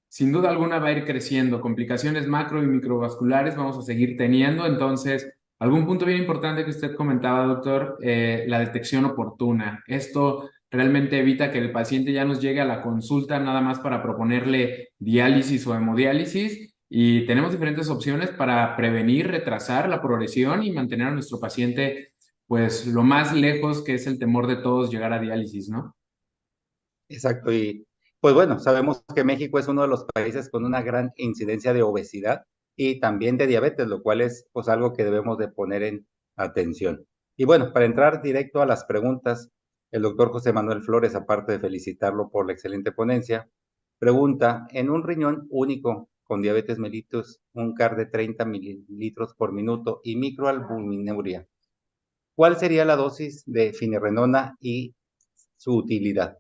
sin duda alguna va a ir creciendo, complicaciones macro y microvasculares vamos a seguir teniendo, entonces, algún punto bien importante que usted comentaba, doctor, la detección oportuna. Esto realmente evita que el paciente ya nos llegue a la consulta nada más para proponerle diálisis o hemodiálisis y tenemos diferentes opciones para prevenir, retrasar la progresión y mantener a nuestro paciente pues lo más lejos que es el temor de todos llegar a diálisis, ¿no? Exacto, y pues bueno, sabemos que México es uno de los países con una gran incidencia de obesidad y también de diabetes, lo cual es pues algo que debemos de poner en atención. Y bueno, para entrar directo a las preguntas, el doctor José Manuel Flores, aparte de felicitarlo por la excelente ponencia, pregunta, en un riñón único con diabetes mellitus, un CAR de 30 mililitros por minuto y microalbuminuria, ¿cuál sería la dosis de finerenona y su utilidad?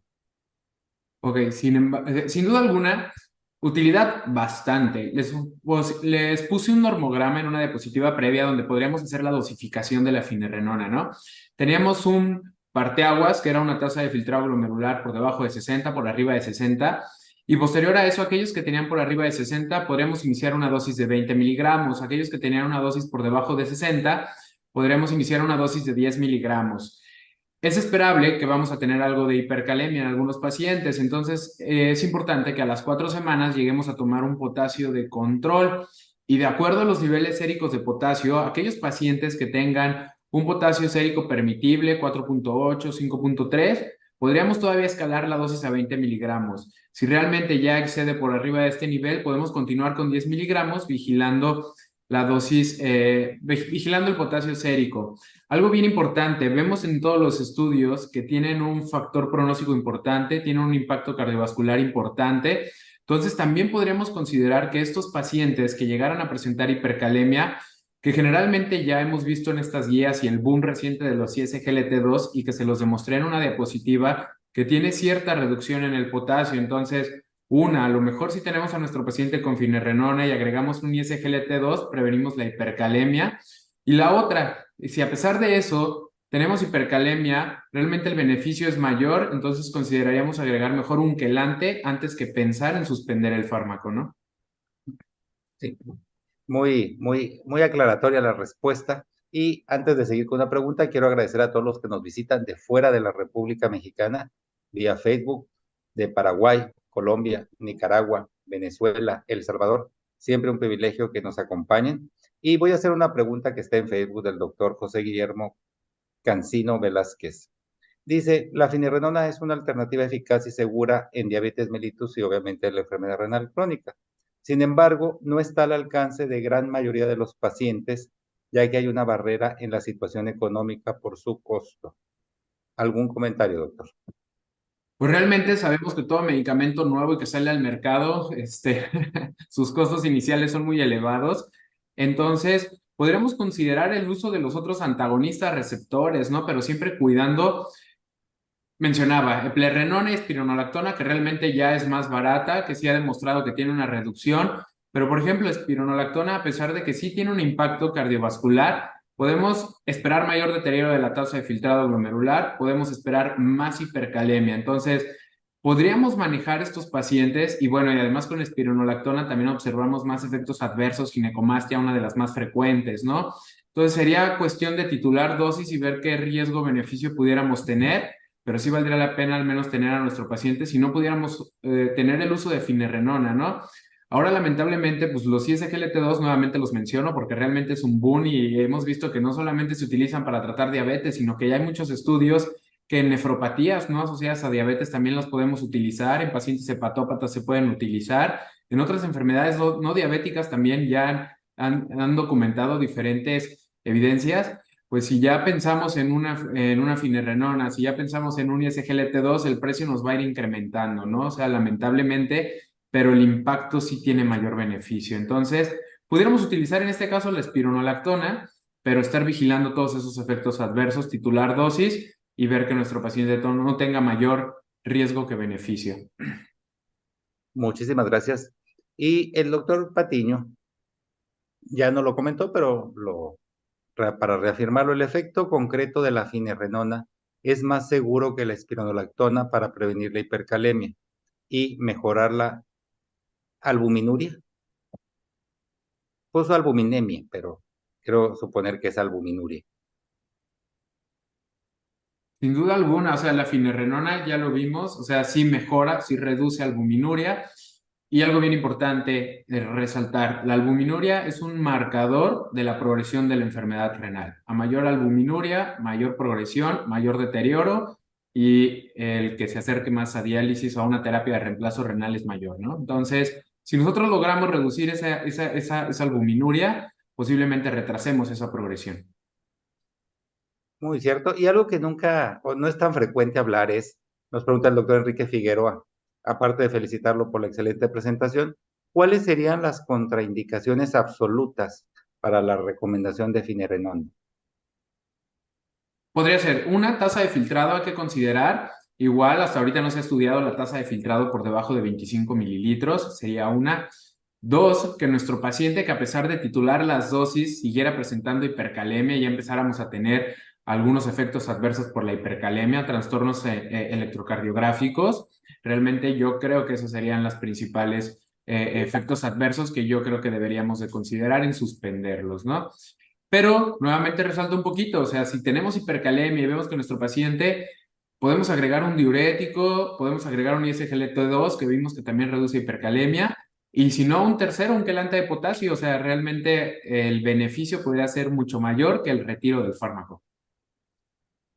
Ok, sin duda alguna, utilidad bastante. Les puse un normograma en una diapositiva previa donde podríamos hacer la dosificación de la finerenona, ¿no? Teníamos un parteaguas, que era una tasa de filtrado glomerular por debajo de 60, por arriba de 60, y posterior a eso, aquellos que tenían por arriba de 60, podríamos iniciar una dosis de 20 miligramos. Aquellos que tenían una dosis por debajo de 60, podríamos iniciar una dosis de 10 miligramos. Es esperable que vamos a tener algo de hipercalemia en algunos pacientes, entonces es importante que a las 4 semanas lleguemos a tomar un potasio de control y de acuerdo a los niveles séricos de potasio, aquellos pacientes que tengan un potasio sérico permitible, 4.8, 5.3, podríamos todavía escalar la dosis a 20 miligramos. Si realmente ya excede por arriba de este nivel, podemos continuar con 10 miligramos vigilando la dosis, vigilando el potasio sérico. Algo bien importante, vemos en todos los estudios que tienen un factor pronóstico importante, tienen un impacto cardiovascular importante. Entonces, también podríamos considerar que estos pacientes que llegaran a presentar hipercalemia, que generalmente ya hemos visto en estas guías y el boom reciente de los ISGLT2 y que se los demostré en una diapositiva, que tiene cierta reducción en el potasio. Entonces, a lo mejor si tenemos a nuestro paciente con finerenona y agregamos un ISGLT2, prevenimos la hipercalemia. Y la otra, si a pesar de eso tenemos hipercalemia, realmente el beneficio es mayor, entonces consideraríamos agregar mejor un quelante antes que pensar en suspender el fármaco, ¿no? Sí, muy aclaratoria la respuesta. Y antes de seguir con una pregunta, quiero agradecer a todos los que nos visitan de fuera de la República Mexicana, vía Facebook, de Paraguay, Colombia, Nicaragua, Venezuela, El Salvador. Siempre un privilegio que nos acompañen. Y voy a hacer una pregunta que está en Facebook del doctor José Guillermo Cancino Velázquez. Dice, la finerenona es una alternativa eficaz y segura en diabetes mellitus y obviamente en la enfermedad renal crónica. Sin embargo, no está al alcance de gran mayoría de los pacientes, ya que hay una barrera en la situación económica por su costo. ¿Algún comentario, doctor? Pues realmente sabemos que todo medicamento nuevo y que sale al mercado, sus costos iniciales son muy elevados. Entonces, podríamos considerar el uso de los otros antagonistas receptores, ¿no? Pero siempre cuidando. Mencionaba eplerenona y espironolactona, que realmente ya es más barata, que sí ha demostrado que tiene una reducción, pero por ejemplo, espironolactona, a pesar de que sí tiene un impacto cardiovascular, podemos esperar mayor deterioro de la tasa de filtrado glomerular, podemos esperar más hipercalemia. Entonces, podríamos manejar estos pacientes y bueno, y además con espironolactona también observamos más efectos adversos, ginecomastia, una de las más frecuentes, ¿no? Entonces, sería cuestión de titular dosis y ver qué riesgo-beneficio pudiéramos tener, pero sí valdría la pena al menos tener a nuestro paciente si no pudiéramos tener el uso de finerenona, ¿no? Ahora, lamentablemente, pues los ISGLT2 nuevamente los menciono porque realmente es un boom y hemos visto que no solamente se utilizan para tratar diabetes, sino que ya hay muchos estudios que en nefropatías no asociadas a diabetes también los podemos utilizar, en pacientes hepatópatas se pueden utilizar, en otras enfermedades no diabéticas también ya han documentado diferentes evidencias. Pues si ya pensamos en una finerenona, si ya pensamos en un ISGLT2, el precio nos va a ir incrementando, ¿no? O sea, lamentablemente, pero el impacto sí tiene mayor beneficio. Entonces, pudiéramos utilizar en este caso la espironolactona, pero estar vigilando todos esos efectos adversos, titular dosis y ver que nuestro paciente no tenga mayor riesgo que beneficio. Muchísimas gracias. Y el doctor Patiño ya no lo comentó, pero para reafirmarlo, el efecto concreto de la finerenona es más seguro que la espironolactona para prevenir la hipercalemia y mejorar la albuminuria. Puso albuminemia, pero quiero suponer que es albuminuria. Sin duda alguna, o sea, la finerenona ya lo vimos, o sea, sí mejora, sí reduce albuminuria. Y algo bien importante de resaltar, la albuminuria es un marcador de la progresión de la enfermedad renal. A mayor albuminuria, mayor progresión, mayor deterioro y el que se acerque más a diálisis o a una terapia de reemplazo renal es mayor, ¿no? Entonces, si nosotros logramos reducir esa albuminuria, posiblemente retrasemos esa progresión. Muy cierto. Y algo que nunca, o no es tan frecuente hablar es, nos pregunta el doctor Enrique Figueroa, aparte de felicitarlo por la excelente presentación, ¿cuáles serían las contraindicaciones absolutas para la recomendación de finerenona? Podría ser una tasa de filtrado hay que considerar. Igual, hasta ahorita no se ha estudiado la tasa de filtrado por debajo de 25 mililitros, sería una. Dos, que nuestro paciente, que a pesar de titular las dosis, siguiera presentando hipercalemia y ya empezáramos a tener algunos efectos adversos por la hipercalemia, trastornos electrocardiográficos. Realmente yo creo que esos serían los principales efectos adversos que yo creo que deberíamos de considerar en suspenderlos, ¿no? Pero nuevamente resalto un poquito, o sea, si tenemos hipercalemia y vemos que nuestro paciente, podemos agregar un diurético, podemos agregar un ISGLT2 que vimos que también reduce hipercalemia, y si no, un tercero, un quelante de potasio, o sea, realmente el beneficio podría ser mucho mayor que el retiro del fármaco.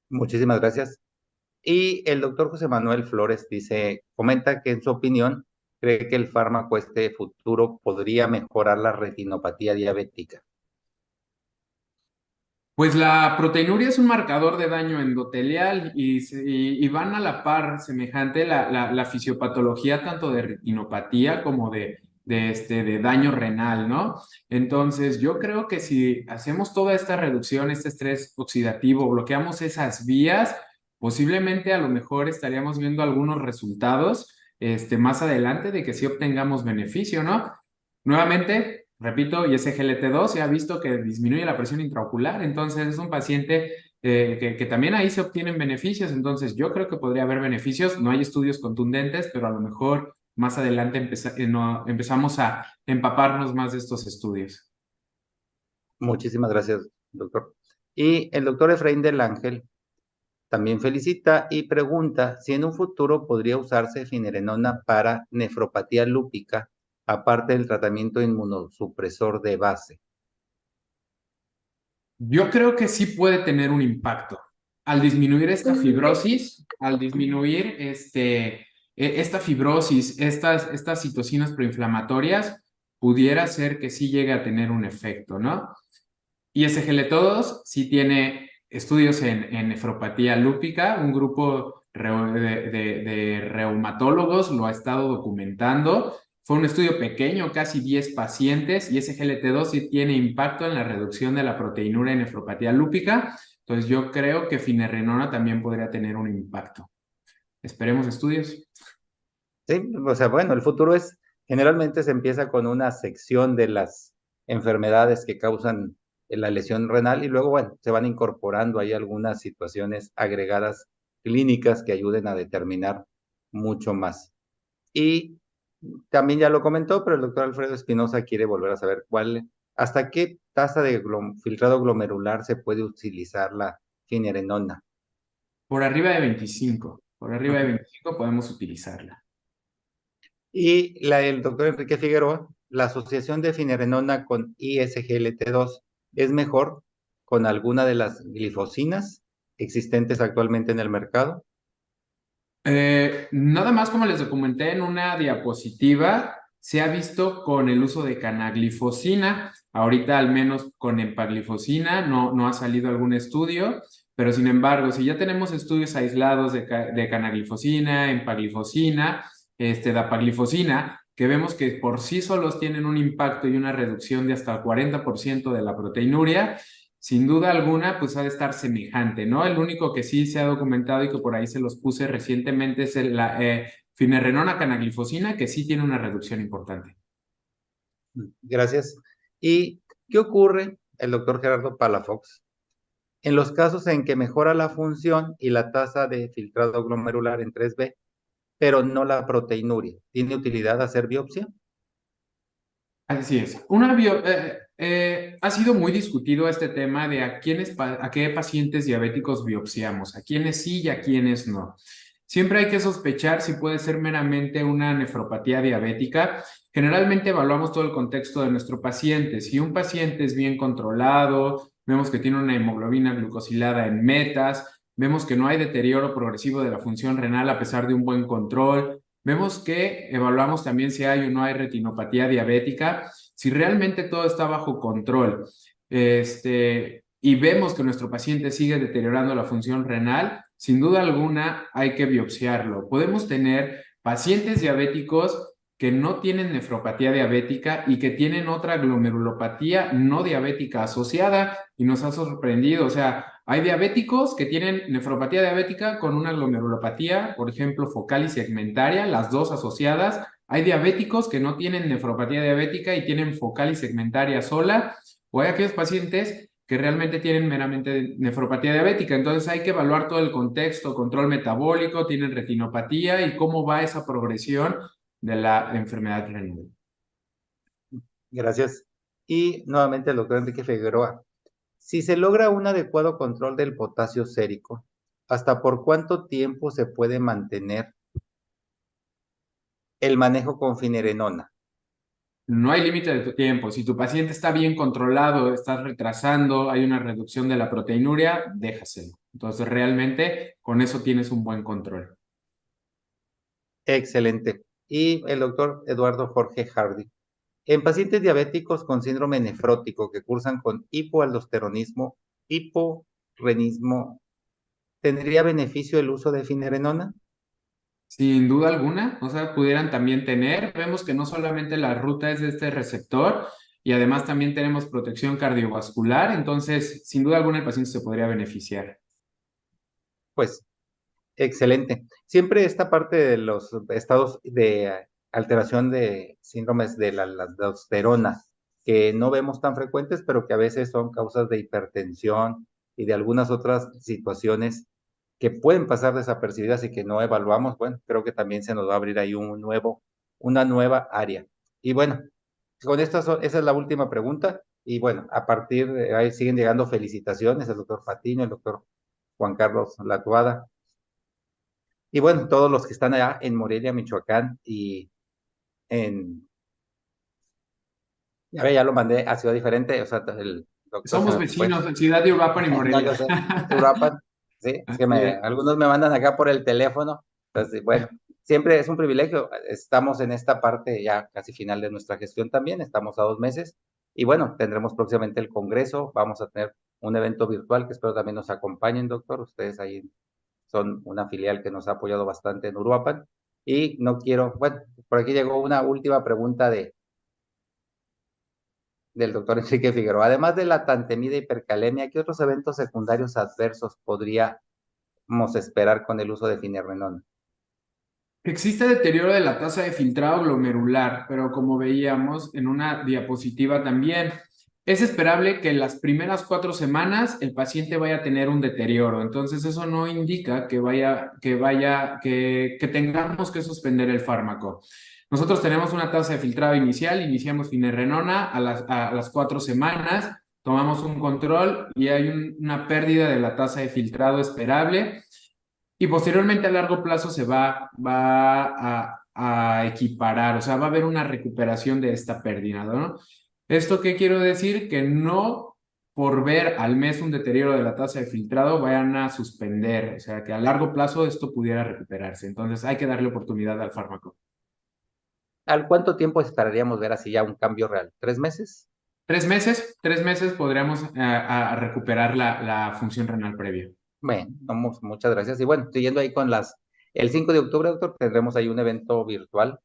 Muchísimas gracias. Y el doctor José Manuel Flores dice, comenta que en su opinión cree que el fármaco este futuro podría mejorar la retinopatía diabética. Pues la proteinuria es un marcador de daño endotelial y van a la par semejante la fisiopatología tanto de retinopatía como de daño renal, ¿no? Entonces, yo creo que si hacemos toda esta reducción, este estrés oxidativo, bloqueamos esas vías, posiblemente a lo mejor estaríamos viendo algunos resultados más adelante de que sí obtengamos beneficio, ¿no? Nuevamente, repito, y ese GLT2 se ha visto que disminuye la presión intraocular, entonces es un paciente que también ahí se obtienen beneficios, entonces yo creo que podría haber beneficios, no hay estudios contundentes, pero a lo mejor más adelante empezamos a empaparnos más de estos estudios. Muchísimas gracias, doctor. Y el doctor Efraín del Ángel también felicita y pregunta si en un futuro podría usarse finerenona para nefropatía lúpica, aparte del tratamiento inmunosupresor de base. Yo creo que sí puede tener un impacto. Al disminuir esta fibrosis, al disminuir esta fibrosis, estas citocinas proinflamatorias, pudiera ser que sí llegue a tener un efecto, ¿no? Y SGL2 sí tiene estudios en nefropatía lúpica, un grupo de reumatólogos lo ha estado documentando. Fue un estudio pequeño, casi 10 pacientes, y SGLT2 sí tiene impacto en la reducción de la proteinura en nefropatía lúpica. Entonces yo creo que finerenona también podría tener un impacto. Esperemos estudios. Sí, o sea, bueno, el futuro es, generalmente se empieza con una sección de las enfermedades que causan la lesión renal y luego, bueno, se van incorporando ahí algunas situaciones agregadas clínicas que ayuden a determinar mucho más. Y también ya lo comentó, pero el doctor Alfredo Espinosa quiere volver a saber hasta qué tasa de filtrado glomerular se puede utilizar la finerenona. Por arriba de 25. Por arriba de Ujú. 25 podemos utilizarla. Y el doctor Enrique Figueroa, la asociación de finerenona con ISGLT2 es mejor con alguna de las glifosinas existentes actualmente en el mercado. Nada más como les documenté en una diapositiva, se ha visto con el uso de canaglifosina, ahorita al menos con empaglifosina no ha salido algún estudio, pero sin embargo, si ya tenemos estudios aislados de canaglifosina, empaglifosina, dapaglifosina, que vemos que por sí solos tienen un impacto y una reducción de hasta el 40% de la proteinuria, sin duda alguna, pues ha de estar semejante, ¿no? El único que sí se ha documentado y que por ahí se los puse recientemente es la finerenona canaglifosina, que sí tiene una reducción importante. Gracias. ¿Y qué ocurre, el doctor Gerardo Palafox, en los casos en que mejora la función y la tasa de filtrado glomerular en 3B, pero no la proteinuria? ¿Tiene utilidad hacer biopsia? Así es. Ha sido muy discutido este tema de a qué pacientes diabéticos biopsiamos, a quiénes sí y a quiénes no. siempre hay que sospechar si puede ser meramente una nefropatía diabética. Generalmente evaluamos todo el contexto de nuestro paciente. Si un paciente es bien controlado, vemos que tiene una hemoglobina glucosilada en metas, vemos que no hay deterioro progresivo de la función renal a pesar de un buen control, vemos que evaluamos también si hay o no hay retinopatía diabética, si realmente todo está bajo control, y vemos que nuestro paciente sigue deteriorando la función renal, sin duda alguna hay que biopsiarlo. Podemos tener pacientes diabéticos que no tienen nefropatía diabética y que tienen otra glomerulopatía no diabética asociada y nos ha sorprendido. O sea, hay diabéticos que tienen nefropatía diabética con una glomerulopatía, por ejemplo, focal y segmentaria, las dos asociadas. Hay diabéticos que no tienen nefropatía diabética y tienen focal y segmentaria sola, o hay aquellos pacientes que realmente tienen meramente nefropatía diabética. Entonces hay que evaluar todo el contexto, control metabólico, tienen retinopatía y cómo va esa progresión de la enfermedad renal. Gracias. Y nuevamente el doctor Enrique Figueroa. Si se logra un adecuado control del potasio sérico, ¿hasta por cuánto tiempo se puede mantener el manejo con finerenona? No hay límite de tu tiempo. Si tu paciente está bien controlado, estás retrasando, hay una reducción de la proteinuria, déjaselo. Entonces, realmente con eso tienes un buen control. Excelente. Y el doctor Eduardo Jorge Hardy. En pacientes diabéticos con síndrome nefrótico que cursan con hipoaldosteronismo, hiporenismo, ¿tendría beneficio el uso de finerenona? Sin duda alguna, o sea, pudieran también tener, vemos que no solamente la ruta es de este receptor y además también tenemos protección cardiovascular, entonces, sin duda alguna el paciente se podría beneficiar. Pues excelente. Siempre esta parte de los estados de alteración de síndromes de la aldosterona, que no vemos tan frecuentes, pero que a veces son causas de hipertensión y de algunas otras situaciones que pueden pasar desapercibidas y que no evaluamos. Bueno, creo que también se nos va a abrir ahí una nueva área. Y bueno, con esa es la última pregunta. Y bueno, a partir de ahí siguen llegando felicitaciones al doctor Patiño, el doctor Juan Carlos Latuada. Y bueno, todos los que están allá en Morelia, Michoacán y en, ya lo mandé a Ciudad Diferente, o sea, el doctor se Somos me fue. vecinos en Ciudad de Uruapan y No, Morelia. yo sé, Uruapan, sí, es que Así es. algunos me mandan acá por el teléfono, entonces, bueno, siempre es un privilegio, estamos en esta parte ya casi final de nuestra gestión también, estamos a 2 meses, y bueno, tendremos próximamente el congreso, vamos a tener un evento virtual que espero también nos acompañen, doctor, ustedes ahí son una filial que nos ha apoyado bastante en Uruapan. Y no quiero, bueno, por aquí llegó una última pregunta del doctor Enrique Figueroa. Además de la tantemida hipercalemia, ¿qué otros eventos secundarios adversos podríamos esperar con el uso de finerenona? Existe deterioro de la tasa de filtrado glomerular, pero como veíamos en una diapositiva también, es esperable que en las primeras 4 semanas el paciente vaya a tener un deterioro. Entonces, eso no indica que tengamos que suspender el fármaco. Nosotros tenemos una tasa de filtrado inicial, iniciamos finerenona a las 4 semanas, tomamos un control y hay una pérdida de la tasa de filtrado esperable. Y posteriormente a largo plazo se va a equiparar, o sea, va a haber una recuperación de esta pérdida, ¿no? ¿Esto qué quiero decir? Que no por ver al mes un deterioro de la tasa de filtrado vayan a suspender, o sea, que a largo plazo esto pudiera recuperarse. Entonces hay que darle oportunidad al fármaco. ¿Al cuánto tiempo esperaríamos ver así ya un cambio real? ¿3 meses? 3 meses podríamos a recuperar la función renal previa. Bueno, vamos, muchas gracias. Y bueno, siguiendo ahí con el 5 de octubre, doctor, tendremos ahí un evento virtual,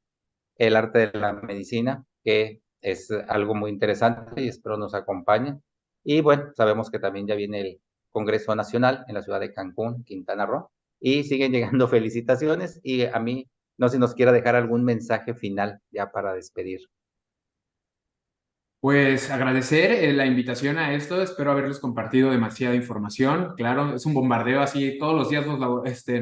el arte de la medicina, que es algo muy interesante y espero nos acompañen. Y bueno, sabemos que también ya viene el Congreso Nacional en la ciudad de Cancún, Quintana Roo, y siguen llegando felicitaciones y a mí, no sé si nos quiera dejar algún mensaje final ya para despedir. Pues agradecer la invitación a esto, espero haberles compartido demasiada información. Claro, es un bombardeo así, todos los días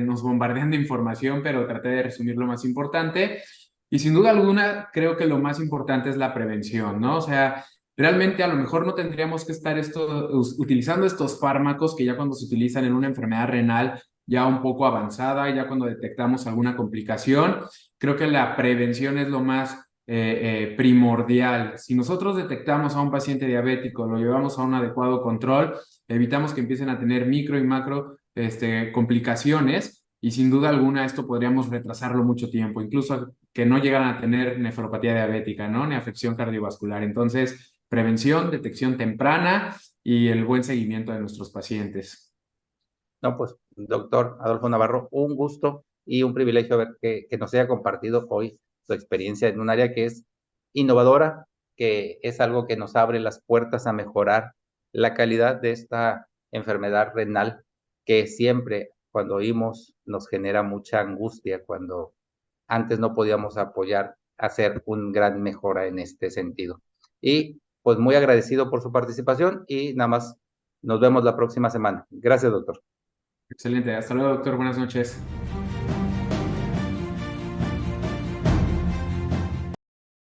nos bombardean de información, pero traté de resumir lo más importante. Y sin duda alguna, creo que lo más importante es la prevención, ¿no? O sea, realmente a lo mejor no tendríamos que estar utilizando estos fármacos que ya cuando se utilizan en una enfermedad renal ya un poco avanzada, ya cuando detectamos alguna complicación. Creo que la prevención es lo más primordial. Si nosotros detectamos a un paciente diabético, lo llevamos a un adecuado control, evitamos que empiecen a tener micro y macro complicaciones y sin duda alguna esto podríamos retrasarlo mucho tiempo, incluso que no llegan a tener nefropatía diabética, ¿no? Ni afección cardiovascular. Entonces, prevención, detección temprana y el buen seguimiento de nuestros pacientes. No, pues, doctor Adolfo Navarro, un gusto y un privilegio ver que nos haya compartido hoy su experiencia en un área que es innovadora, que es algo que nos abre las puertas a mejorar la calidad de esta enfermedad renal, que siempre cuando oímos nos genera mucha angustia, cuando antes no podíamos apoyar, hacer un gran mejora en este sentido. Y pues muy agradecido por su participación y nada más nos vemos la próxima semana. Gracias, doctor. Excelente. Hasta luego, doctor. Buenas noches.